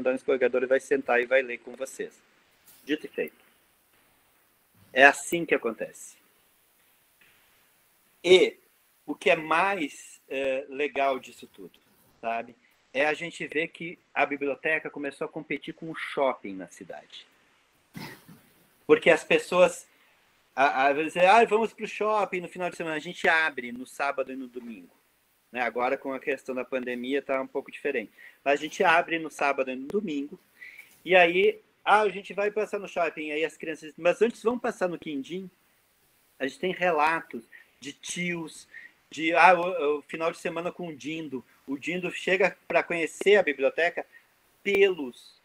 e vai sentar e vai ler com vocês. Dito e feito. É assim que acontece. E o que é mais legal disso tudo, sabe? É a gente ver que a biblioteca começou a competir com o shopping na cidade. Porque as pessoas dizem, vamos para o shopping no final de semana. A gente abre no sábado e no domingo. Né? Agora, com a questão da pandemia, está um pouco diferente. Mas a gente abre no sábado e no domingo. E aí, a gente vai passar no shopping. Aí as crianças dizem, mas antes vamos passar no Quindim? A gente tem relatos de tios, de o final de semana com o Dindo. O Dindo chega para conhecer a biblioteca pelos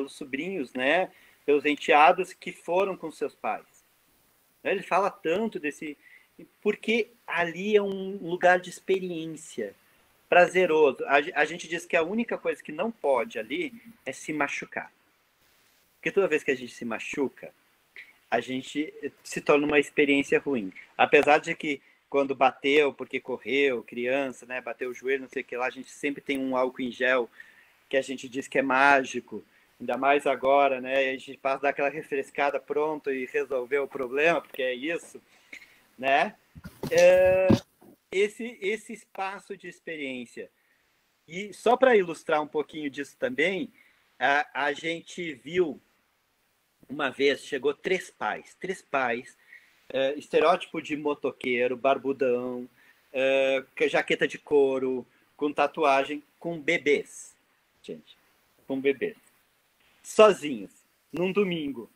sobrinhos, né? Pelos enteados que foram com seus pais. Ele fala tanto desse... Porque ali é um lugar de experiência prazeroso. A gente diz que a única coisa que não pode ali é se machucar. Porque toda vez que a gente se machuca, a gente se torna uma experiência ruim. Apesar de que quando bateu, porque correu, criança, né, bateu o joelho, não sei o que lá, a gente sempre tem um álcool em gel que a gente diz que é mágico, ainda mais agora, né, a gente passa daquela refrescada pronto e resolveu o problema, porque é isso, né? Esse espaço de experiência. E só para ilustrar um pouquinho disso também, a gente viu uma vez, chegou 3 pais, estereótipo de motoqueiro, barbudão, jaqueta de couro, com tatuagem, com bebês, gente, com bebês, sozinhos, num domingo.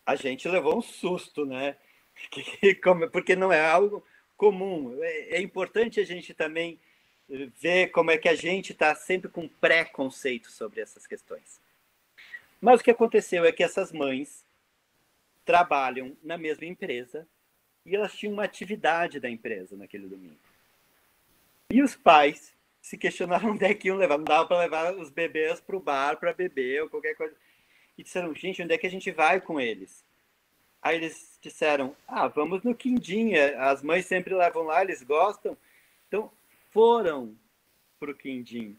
A gente levou um susto, né? Porque não é algo comum. É importante a gente também ver como é que a gente está sempre com preconceito sobre essas questões. Mas o que aconteceu é que essas mães trabalham na mesma empresa e elas tinham uma atividade da empresa naquele domingo. E os pais se questionaram onde é que iam levar. Não dava para levar os bebês para o bar para beber ou qualquer coisa. E disseram, gente, onde é que a gente vai com eles? Aí eles disseram, vamos no Quindim, as mães sempre levam lá, eles gostam. Então, foram para o Quindim.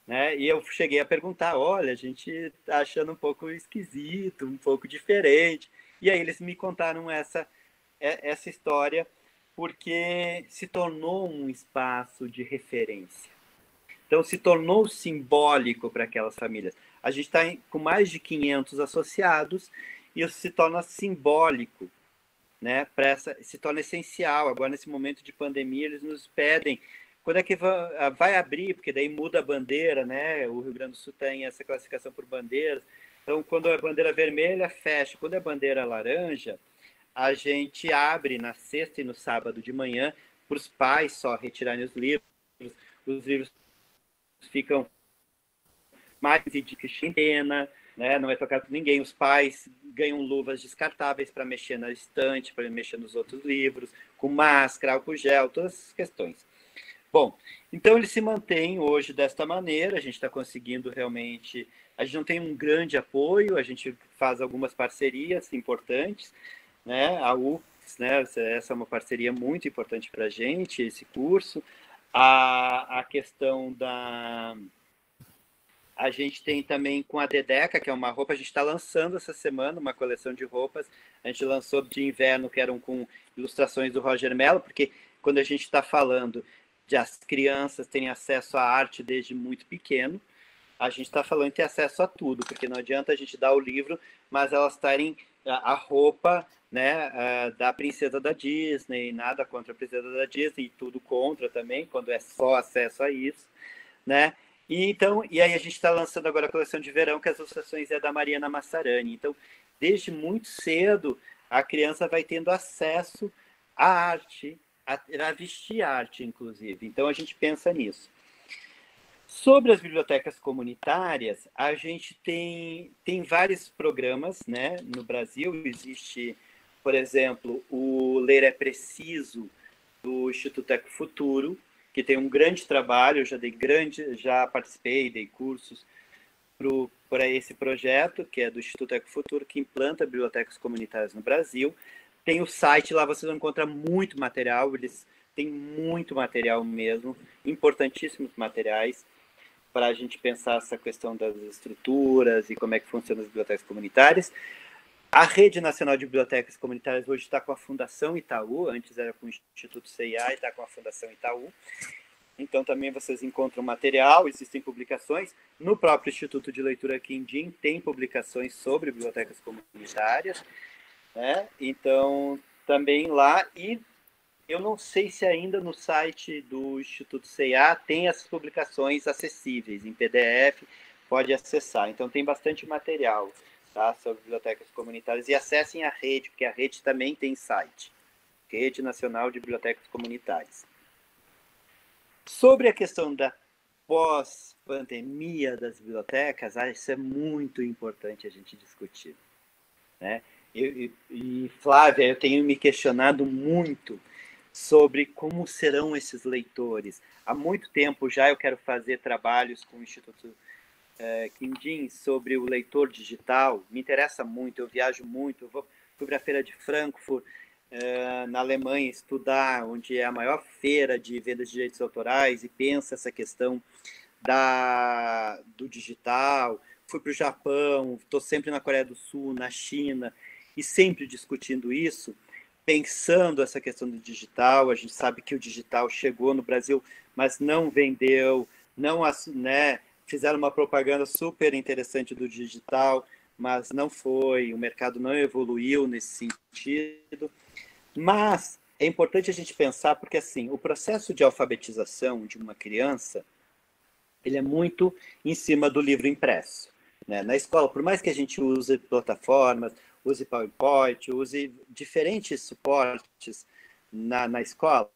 Né? E eu cheguei a perguntar, olha, a gente está achando um pouco esquisito, um pouco diferente. E aí eles me contaram essa história, porque se tornou um espaço de referência. Então, se tornou simbólico para aquelas famílias. A gente está com mais de 500 associados e isso se torna simbólico, né? Se torna essencial. Agora, nesse momento de pandemia, eles nos pedem quando é que vai abrir, porque daí muda a bandeira, né? O Rio Grande do Sul tem essa classificação por bandeiras. Então, quando é bandeira vermelha, fecha. Quando é bandeira laranja, a gente abre na sexta e no sábado de manhã para os pais só retirarem os livros. Os livros ficam mais de quarentena, né? Não é tocado por ninguém. Os pais ganham luvas descartáveis para mexer na estante, para mexer nos outros livros, com máscara, álcool gel, todas essas questões. Bom, então ele se mantém hoje desta maneira, a gente está conseguindo realmente... A gente não tem um grande apoio, a gente faz algumas parcerias importantes, né? A UFS, né? Essa é uma parceria muito importante para a gente, esse curso. A questão da... A gente tem também com a Dedeca, que é uma roupa, a gente está lançando essa semana uma coleção de roupas, a gente lançou de inverno, que eram com ilustrações do Roger Mello, porque quando a gente está falando de as crianças terem acesso à arte desde muito pequeno, a gente está falando de ter acesso a tudo, porque não adianta a gente dar o livro, mas elas terem a roupa, né, da princesa da Disney, nada contra a princesa da Disney, e tudo contra também, quando é só acesso a isso, né? E aí a gente está lançando agora a coleção de verão, que as ilustrações é da Mariana Massarani. Então, desde muito cedo, a criança vai tendo acesso à arte, a vestir arte, inclusive. Então, a gente pensa nisso. Sobre as bibliotecas comunitárias, a gente tem vários programas, né? No Brasil existe, por exemplo, o Ler é Preciso, do Instituto Ecofuturo, que tem um grande trabalho, já participei, dei cursos para esse projeto, que é do Instituto Ecofuturo, que implanta bibliotecas comunitárias no Brasil. Tem o site, lá vocês vão encontrar muito material, eles têm muito material mesmo, importantíssimos materiais, para a gente pensar essa questão das estruturas e como é que funcionam as bibliotecas comunitárias. A Rede Nacional de Bibliotecas Comunitárias hoje está com a Fundação Itaú, antes era com o Instituto CIA e está com a Fundação Itaú. Então também vocês encontram material, existem publicações. No próprio Instituto de Leitura Quindim tem publicações sobre bibliotecas comunitárias, né? Então também lá, e eu não sei se ainda no site do Instituto CIA tem essas publicações acessíveis em PDF, pode acessar. Então tem bastante material, tá, sobre bibliotecas comunitárias, e acessem a rede, porque a rede também tem site, Rede Nacional de Bibliotecas Comunitárias. Sobre a questão da pós-pandemia das bibliotecas, isso é muito importante a gente discutir, né? E Flávia, eu tenho me questionado muito sobre como serão esses leitores. Há muito tempo já eu quero fazer trabalhos com o Instituto Quindim sobre o leitor digital. Me interessa muito, eu viajo muito, fui para a Feira de Frankfurt, na Alemanha, estudar, onde é a maior feira de vendas de direitos autorais, e pensa essa questão do digital. Fui para o Japão, estou sempre na Coreia do Sul, na China, e sempre discutindo isso, pensando essa questão do digital. A gente sabe que o digital chegou no Brasil, mas não vendeu, não, né, fizeram uma propaganda super interessante do digital, mas não foi, o mercado não evoluiu nesse sentido. Mas é importante a gente pensar, porque assim, o processo de alfabetização de uma criança, ele é muito em cima do livro impresso, né? Na escola, por mais que a gente use plataformas, use PowerPoint, use diferentes suportes na escola,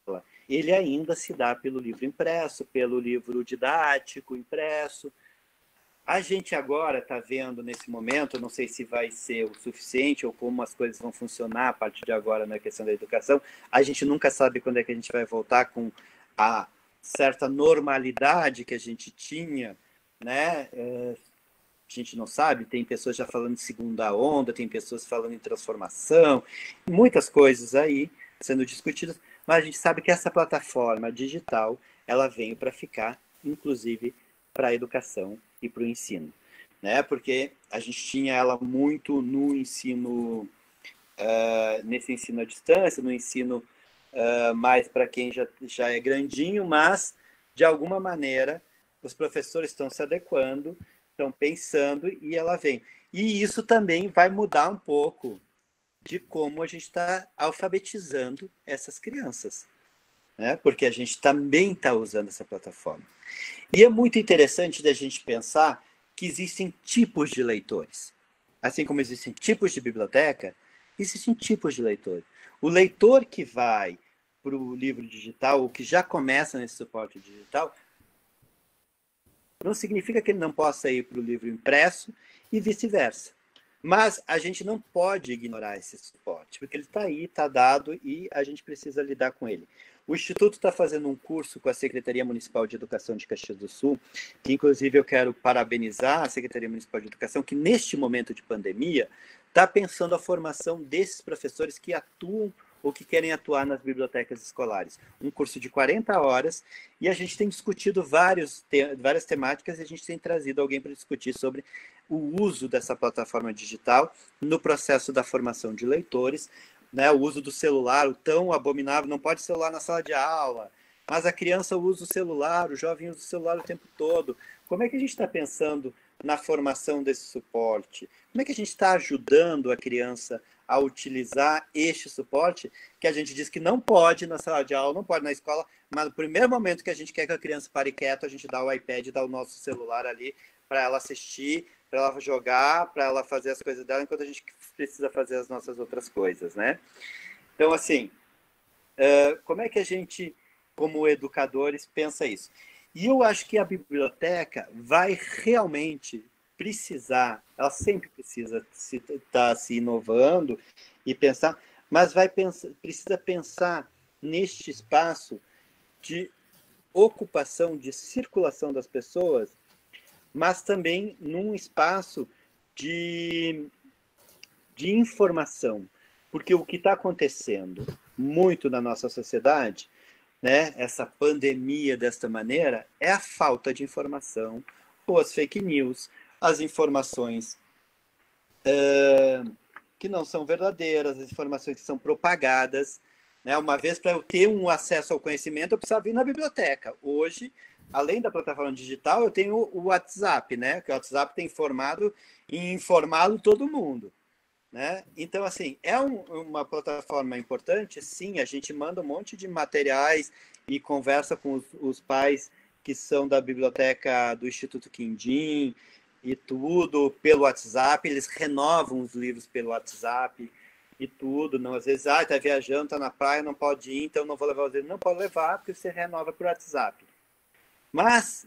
ele ainda se dá pelo livro impresso, pelo livro didático impresso. A gente agora está vendo nesse momento, não sei se vai ser o suficiente ou como as coisas vão funcionar a partir de agora na questão da educação, a gente nunca sabe quando é que a gente vai voltar com a certa normalidade que a gente tinha, né? A gente não sabe, tem pessoas já falando de segunda onda, tem pessoas falando em transformação, muitas coisas aí sendo discutidas, mas a gente sabe que essa plataforma digital, ela veio para ficar, inclusive para a educação e para o ensino, né? Porque a gente tinha ela muito no ensino, nesse ensino à distância, no ensino mais para quem já é grandinho, mas, de alguma maneira, os professores estão se adequando, estão pensando e ela vem. E isso também vai mudar um pouco de como a gente está alfabetizando essas crianças, né? Porque a gente também está usando essa plataforma. E é muito interessante da gente pensar que existem tipos de leitores. Assim como existem tipos de biblioteca, existem tipos de leitores. O leitor que vai para o livro digital, ou que já começa nesse suporte digital, não significa que ele não possa ir para o livro impresso e vice-versa. Mas a gente não pode ignorar esse suporte, porque ele está aí, está dado e a gente precisa lidar com ele. O Instituto está fazendo um curso com a Secretaria Municipal de Educação de Caxias do Sul, que inclusive eu quero parabenizar a Secretaria Municipal de Educação, que neste momento de pandemia está pensando a formação desses professores que atuam ou que querem atuar nas bibliotecas escolares. Um curso de 40 horas, e a gente tem discutido várias temáticas, e a gente tem trazido alguém para discutir sobre o uso dessa plataforma digital no processo da formação de leitores, né? O uso do celular, o tão abominável, não pode celular na sala de aula, mas a criança usa o celular, o jovem usa o celular o tempo todo. Como é que a gente está pensando na formação desse suporte? Como é que a gente está ajudando a criança a utilizar este suporte, que a gente diz que não pode na sala de aula, não pode na escola, mas no primeiro momento que a gente quer que a criança pare quieto, a gente dá o iPad, dá o nosso celular ali para ela assistir, para ela jogar, para ela fazer as coisas dela, enquanto a gente precisa fazer as nossas outras coisas, né? Então, assim, como é que a gente, como educadores, pensa isso? E eu acho que a biblioteca vai realmente precisar, ela sempre precisa estar se inovando e pensar, mas precisa pensar neste espaço de ocupação, de circulação das pessoas, mas também num espaço de informação. Porque o que está acontecendo muito na nossa sociedade, né, essa pandemia desta maneira, é a falta de informação, ou as fake news, as informações que não são verdadeiras, as informações que são propagadas, né? Uma vez, para eu ter um acesso ao conhecimento, eu precisava ir na biblioteca. Hoje, além da plataforma digital, eu tenho o WhatsApp, né? Que o WhatsApp tem informado e informado todo mundo, né? Então, assim, é uma plataforma importante, sim, a gente manda um monte de materiais e conversa com os pais que são da biblioteca do Instituto Quindim e tudo pelo WhatsApp, eles renovam os livros pelo WhatsApp e tudo, não, às vezes, tá viajando, tá na praia, não pode ir, então não vou levar os livros. Não pode levar, porque você renova por WhatsApp. Mas,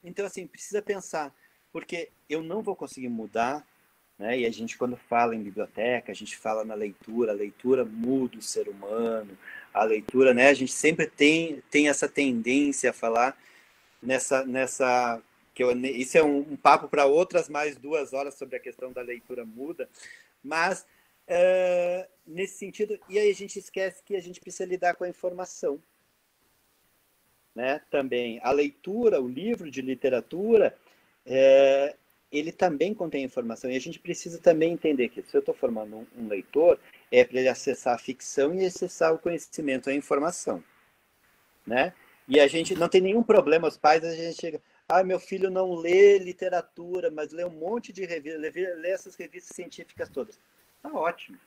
então, assim, precisa pensar, porque eu não vou conseguir mudar, né? E a gente, quando fala em biblioteca, a gente fala na leitura, a leitura muda o ser humano, a leitura, né? A gente sempre tem essa tendência a falar nessa isso é um papo para outras mais 2 horas sobre a questão da leitura muda, mas nesse sentido, e aí a gente esquece que a gente precisa lidar com a informação, né? Também a leitura, o livro de literatura, ele também contém informação, e a gente precisa também entender que se eu estou formando um leitor, é para ele acessar a ficção e acessar o conhecimento, a informação, né? E a gente não tem nenhum problema, os pais, a gente chega, meu filho não lê literatura, mas lê um monte de revistas, lê essas revistas científicas todas. Tá ótimo,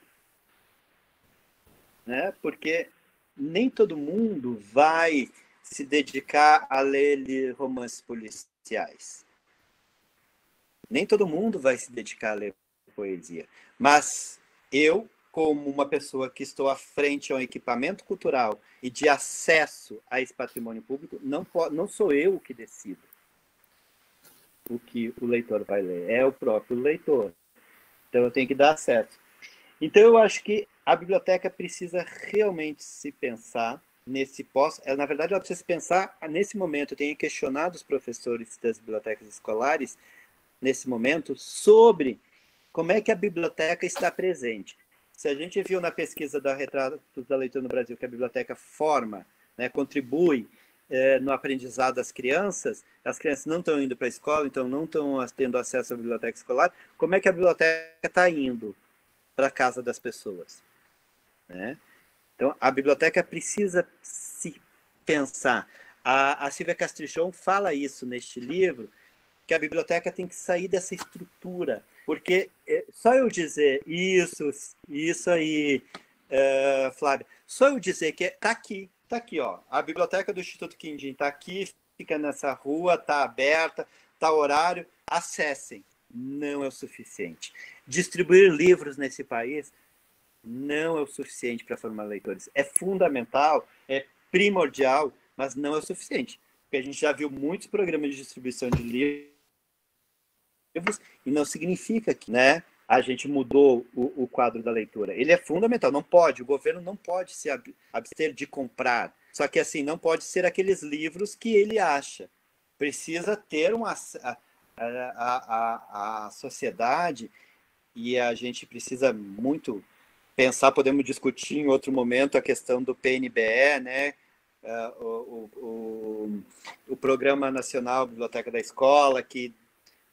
né? Porque nem todo mundo vai se dedicar a ler romances policiais. Nem todo mundo vai se dedicar a ler poesia. Mas eu, como uma pessoa que estou à frente a um equipamento cultural e de acesso a esse patrimônio público, não sou eu que decido. o que o leitor vai ler, é o próprio leitor. Então, eu tenho que dar acesso. Então, eu acho que a biblioteca precisa realmente se pensar nesse na verdade, ela precisa se pensar nesse momento. Eu tenho questionado os professores das bibliotecas escolares, nesse momento, sobre como é que a biblioteca está presente. Se a gente viu na pesquisa da Retratos da Leitura no Brasil que a biblioteca forma, né, contribui no aprendizado das crianças, as crianças não estão indo para a escola, então não estão tendo acesso à biblioteca escolar, como é que a biblioteca está indo para a casa das pessoas? Né? Então, a biblioteca precisa se pensar. A Silvia Castrichon fala isso neste livro, que a biblioteca tem que sair dessa estrutura, porque só eu dizer isso aí, Flávia, só eu dizer que está aqui, ó, a biblioteca do Instituto Quindim está aqui, fica nessa rua, está aberta, está horário, acessem, não é o suficiente. Distribuir livros nesse país não é o suficiente para formar leitores. É fundamental, é primordial, mas não é o suficiente, porque a gente já viu muitos programas de distribuição de livros e não significa que, né, a gente mudou o quadro da leitura. Ele é fundamental, não pode, o governo não pode se abster de comprar, só que assim, não pode ser aqueles livros que ele acha. Precisa ter a sociedade, e a gente precisa muito pensar, podemos discutir em outro momento a questão do PNBE, né? O Programa Nacional Biblioteca da Escola, que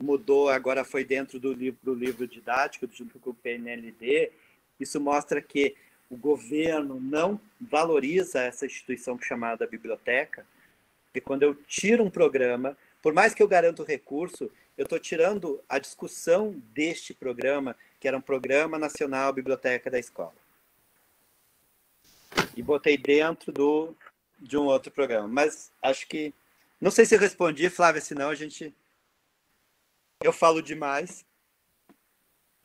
mudou, agora foi dentro do livro didático, junto com o PNLD. Isso mostra que o governo não valoriza essa instituição chamada biblioteca, e quando eu tiro um programa, por mais que eu garanta o recurso, eu estou tirando a discussão deste programa, que era um Programa Nacional Biblioteca da Escola. E botei dentro de um outro programa. Mas acho que... Não sei se eu respondi, Flávia, senão eu falo demais.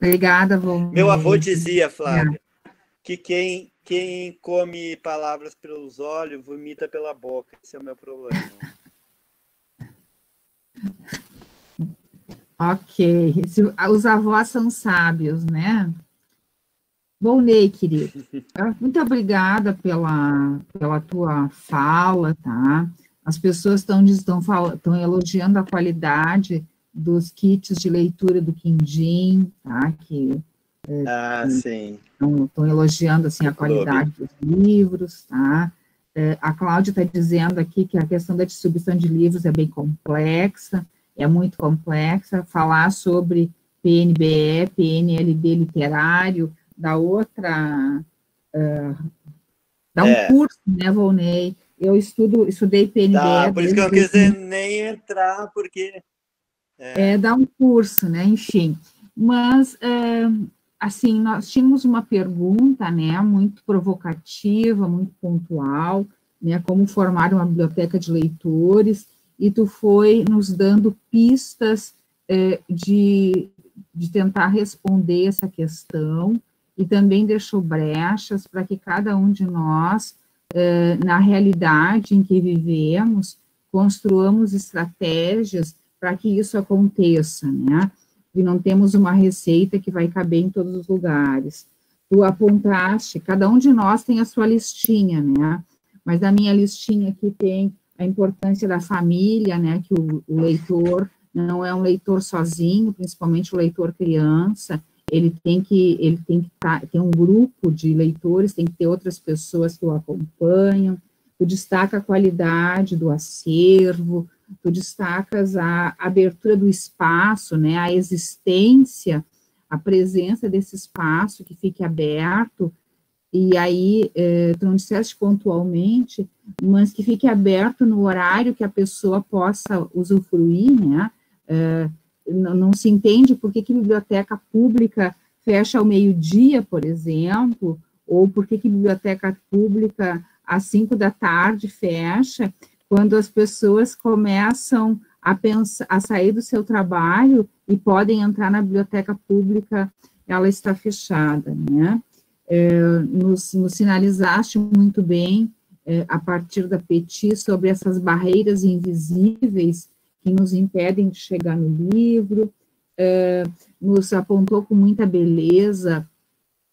Obrigada, Vô. Meu avô dizia, Flávia, que quem come palavras pelos olhos, vomita pela boca. Esse é o meu problema. Ok. Os avós são sábios, né? Volney, querido. Muito obrigada pela tua fala, tá? As pessoas estão elogiando a qualidade dos kits de leitura do Quindim, tá? Sim. Estão elogiando, assim, a qualidade dos livros, tá? A Cláudia está dizendo aqui que a questão da distribuição de livros é bem complexa, é muito complexa. Falar sobre PNBE, PNLD literário, da outra... dá um curso, né, Volney? Eu estudei PNBE... Tá, por isso que eu não quis nem entrar, porque... dá um curso, né, enfim. Mas, assim, nós tínhamos uma pergunta, né, muito provocativa, muito pontual, né, como formar uma biblioteca de leitores, e tu foi nos dando pistas de tentar responder essa questão, e também deixou brechas para que cada um de nós, na realidade em que vivemos, construamos estratégias para que isso aconteça, né? E não temos uma receita que vai caber em todos os lugares. Tu apontaste, cada um de nós tem a sua listinha, né? Mas na minha listinha aqui tem a importância da família, né? Que o leitor não é um leitor sozinho, principalmente o leitor criança, ele tem que ter um grupo de leitores, tem que ter outras pessoas que o acompanham. Tu destaca a qualidade do acervo, tu destacas a abertura do espaço, né, a existência, a presença desse espaço que fique aberto, e aí, tu não disseste pontualmente, mas que fique aberto no horário que a pessoa possa usufruir, né, não se entende por que biblioteca pública fecha ao meio-dia, por exemplo, ou por que biblioteca pública às 5 da tarde fecha, quando as pessoas começam a sair do seu trabalho e podem entrar na biblioteca pública, ela está fechada, né? Nos sinalizaste muito bem, a partir da Petit, sobre essas barreiras invisíveis que nos impedem de chegar no livro, nos apontou com muita beleza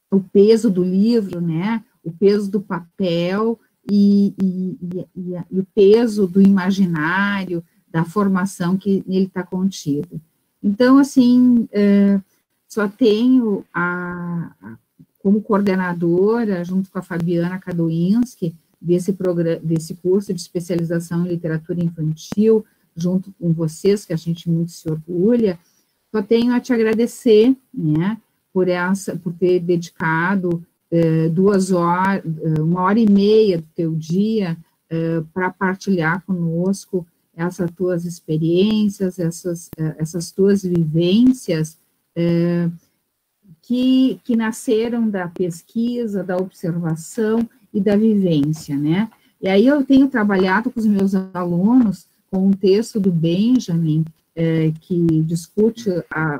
o peso do livro, né? O peso do papel e o peso do imaginário, da formação que nele está contida. Então, assim, só tenho como coordenadora, junto com a Fabiana Kadoinski, desse curso de especialização em literatura infantil, junto com vocês, que a gente muito se orgulha, só tenho a te agradecer, né, por ter dedicado 2 horas, 1h30 do teu dia para partilhar conosco essas tuas experiências, essas tuas vivências que nasceram da pesquisa, da observação e da vivência, né? E aí eu tenho trabalhado com os meus alunos com um texto do Benjamin, que discute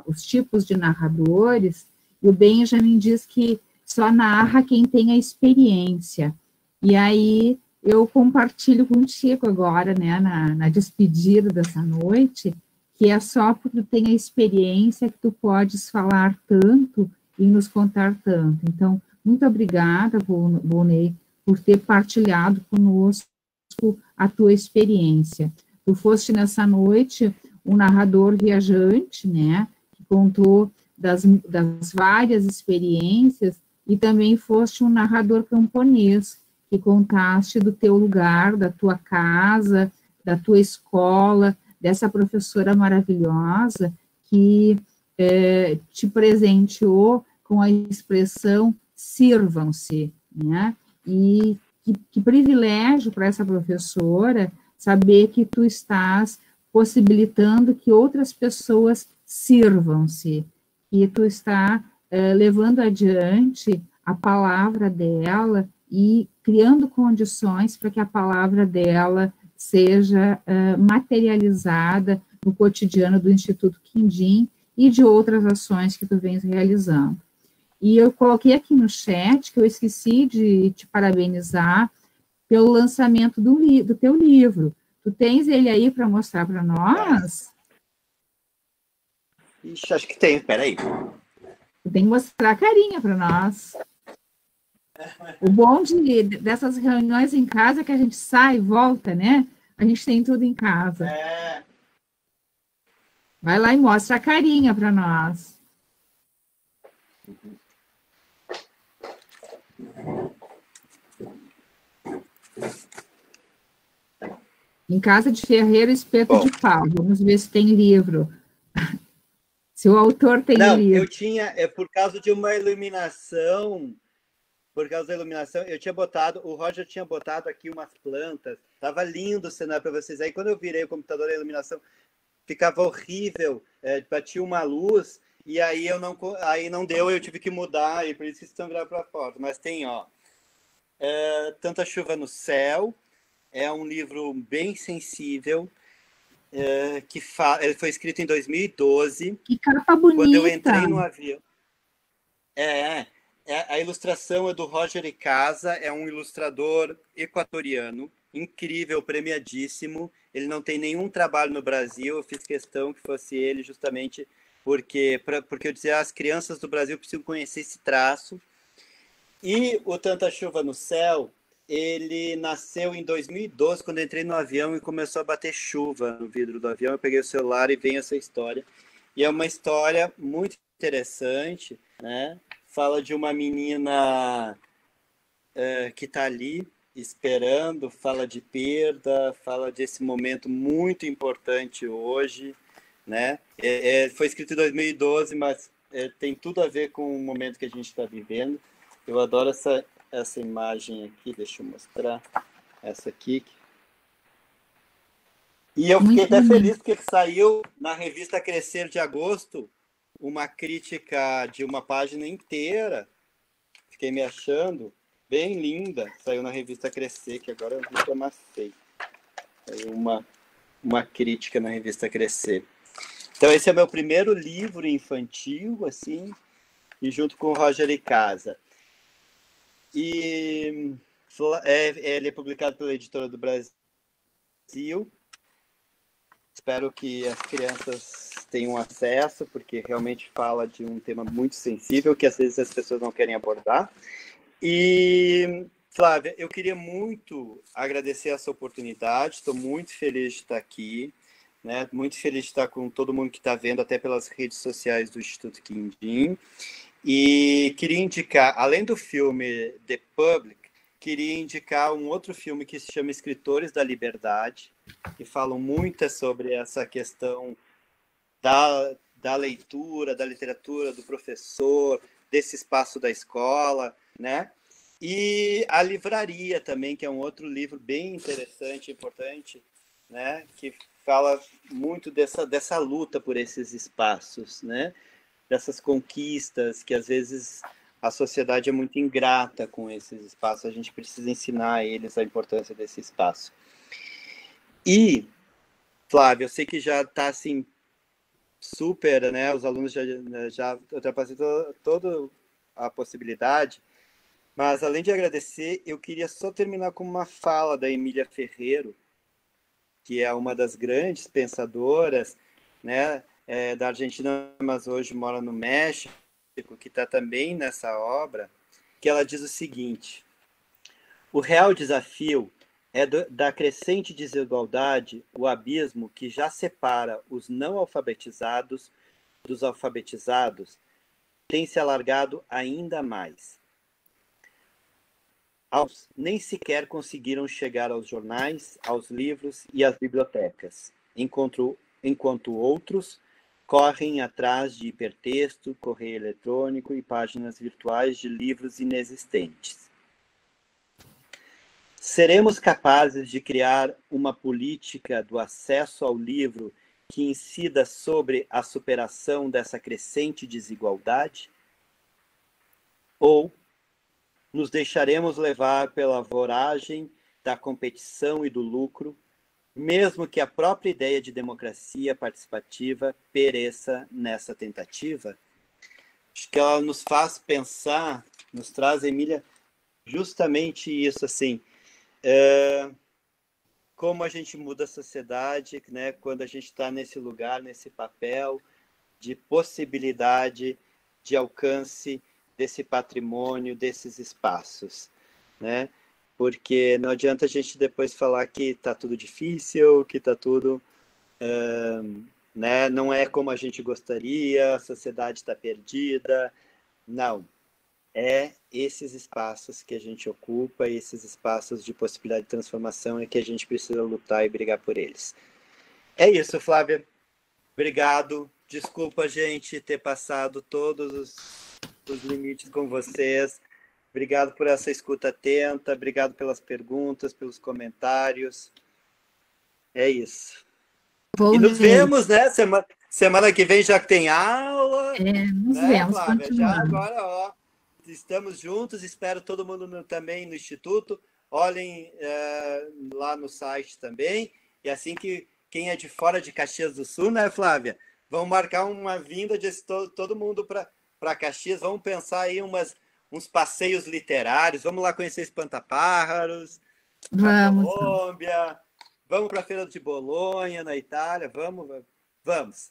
os tipos de narradores, e o Benjamin diz que só narra quem tem a experiência. E aí eu compartilho contigo agora, né, na despedida dessa noite, que é só porque tu tem a experiência que tu podes falar tanto e nos contar tanto. Então, muito obrigada, Volney, por ter partilhado conosco a tua experiência. Tu foste nessa noite um narrador viajante, né, que contou das várias experiências, e também foste um narrador camponês, que contaste do teu lugar, da tua casa, da tua escola, dessa professora maravilhosa que te presenteou com a expressão sirvam-se, né? E que privilégio para essa professora saber que tu estás possibilitando que outras pessoas sirvam-se, que tu está levando adiante a palavra dela e criando condições para que a palavra dela seja materializada no cotidiano do Instituto Quindim e de outras ações que tu vens realizando. E eu coloquei aqui no chat que eu esqueci de te parabenizar pelo lançamento do teu livro. Tu tens ele aí para mostrar para nós? Ixi, acho que tem, peraí. Tu tem que mostrar a carinha para nós. O bom dessas reuniões em casa é que a gente sai e volta, né? A gente tem tudo em casa. Vai lá e mostra a carinha para nós. Em casa de ferreiro, espeto de pau. Vamos ver se tem livro. Se o autor tem livro. Eu tinha, por causa de uma iluminação, eu tinha botado, o Roger tinha botado aqui umas plantas, estava lindo o cenário para vocês. Aí quando eu virei o computador, a iluminação ficava horrível, batia uma luz, e aí não deu, eu tive que mudar, e por isso que estão virados para fora. Mas tem, ó, Tanta Chuva no Céu, é um livro bem sensível, ele foi escrito em 2012. Que capa bonita! Quando eu entrei no avião... a ilustração é do Roger Icaza, é um ilustrador equatoriano, incrível, premiadíssimo. Ele não tem nenhum trabalho no Brasil, eu fiz questão que fosse ele justamente porque eu dizia, as crianças do Brasil precisam conhecer esse traço. E o Tanta Chuva no Céu, ele nasceu em 2012, quando eu entrei no avião e começou a bater chuva no vidro do avião. Eu peguei o celular e veio essa história. E é uma história muito interessante, né? Fala de uma menina que está ali esperando, fala de perda, fala desse momento muito importante hoje, né? Foi escrito em 2012, mas tem tudo a ver com o momento que a gente está vivendo. Eu adoro essa imagem aqui, deixa eu mostrar essa aqui. E eu fiquei até feliz porque saiu na revista Crescer de agosto uma crítica de uma página inteira. Fiquei me achando bem linda. Saiu na revista Crescer, que agora eu vi que eu amassei. Saiu uma crítica na revista Crescer. Então esse é meu primeiro livro infantil, assim, e junto com o Roger Icaza. E ele é publicado pela Editora do Brasil. Espero que as crianças tenham acesso, porque realmente fala de um tema muito sensível, que às vezes as pessoas não querem abordar. E, Flávia, eu queria muito agradecer essa oportunidade, estou muito feliz de estar aqui, né? Muito feliz de estar com todo mundo que está vendo, até pelas redes sociais do Instituto Quindim. E queria indicar, além do filme The Public, queria indicar um outro filme que se chama Escritores da Liberdade, que falam muito sobre essa questão da leitura, da literatura, do professor, desse espaço da escola, né? E A Livraria também, que é um outro livro bem interessante, importante, né? Que fala muito dessa luta por esses espaços, né? Dessas conquistas que às vezes a sociedade é muito ingrata com esses espaços. A gente precisa ensinar a eles a importância desse espaço. E, Flávio, eu sei que já está assim super, né? Os alunos já ultrapassou toda a possibilidade. Mas, além de agradecer, eu queria só terminar com uma fala da Emília Ferreiro, que é uma das grandes pensadoras, né, da Argentina, mas hoje mora no México, que está também nessa obra, que ela diz o seguinte: o real desafio é da crescente desigualdade, o abismo que já separa os não alfabetizados dos alfabetizados tem se alargado ainda mais. Nem sequer conseguiram chegar aos jornais, aos livros e às bibliotecas, enquanto outros correm atrás de hipertexto, correio eletrônico e páginas virtuais de livros inexistentes. Seremos capazes de criar uma política do acesso ao livro que incida sobre a superação dessa crescente desigualdade? Ou nos deixaremos levar pela voragem da competição e do lucro, mesmo que a própria ideia de democracia participativa pereça nessa tentativa? Acho que ela nos faz pensar, nos traz, Emília, justamente isso, assim, como a gente muda a sociedade, né, quando a gente está nesse lugar, nesse papel de possibilidade, de alcance desse patrimônio, desses espaços, né? Porque não adianta a gente depois falar que está tudo difícil, que está tudo, né? Não é como a gente gostaria, a sociedade está perdida. Não, é esses espaços que a gente ocupa, esses espaços de possibilidade de transformação é que a gente precisa lutar e brigar por eles. É isso, Flávia. Obrigado. Desculpa, gente, ter passado todos os limites com vocês. Obrigado por essa escuta atenta, obrigado pelas perguntas, pelos comentários. É isso. Bom, e nos vemos, né? Semana que vem já que tem aula. Nos né, vemos, Flávia? continuando. Já agora, ó, estamos juntos, espero todo mundo também no Instituto. Olhem lá no site também. E assim que quem é de fora de Caxias do Sul, né, Flávia? Vamos marcar uma vinda de todo mundo para Caxias. Vamos pensar aí uns passeios literários. Vamos lá conhecer Espantapájaros, na Colômbia. Vamos para a Feira de Bolonha, na Itália. Vamos. Vamos.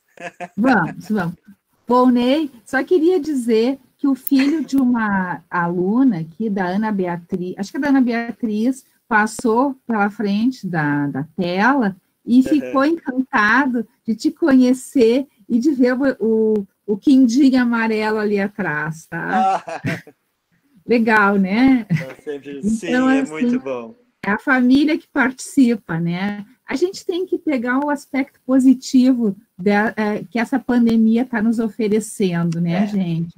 Bom, Ney, só queria dizer que o filho de uma aluna aqui, da Ana Beatriz, acho que a da Ana Beatriz, passou pela frente da tela e ficou encantado de te conhecer e de ver o quindim amarelo ali atrás, tá? Legal, né? Sim, então, é assim, muito bom. É a família que participa, né? A gente tem que pegar o aspecto positivo que essa pandemia está nos oferecendo, né, gente?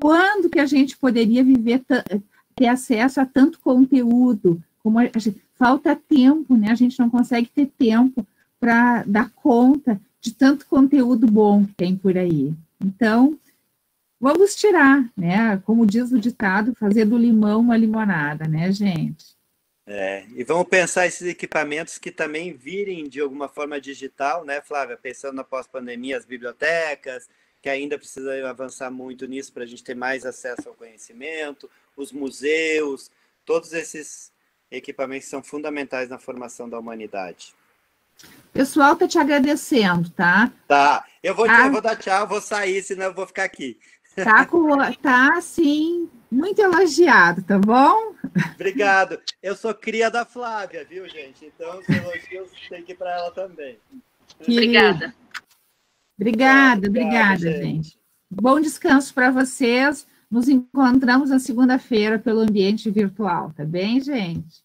Quando que a gente poderia ter acesso a tanto conteúdo? Falta tempo, né? A gente não consegue ter tempo para dar conta de tanto conteúdo bom que tem por aí. Então, vamos tirar, né? Como diz o ditado, fazer do limão uma limonada, né, gente? E vamos pensar esses equipamentos que também virem de alguma forma digital, né, Flávia? Pensando na pós-pandemia, as bibliotecas, que ainda precisa avançar muito nisso para a gente ter mais acesso ao conhecimento, os museus, todos esses equipamentos são fundamentais na formação da humanidade. O pessoal está te agradecendo, tá? Tá, eu vou dar tchau, vou sair, senão eu vou ficar aqui. Tá assim, muito elogiado, tá bom? Obrigado. Eu sou cria da Flávia, viu, gente? Então, os elogios tem que ir para ela também. Obrigada. Obrigada, gente. Bom descanso para vocês. Nos encontramos na segunda-feira pelo ambiente virtual, tá bem, gente?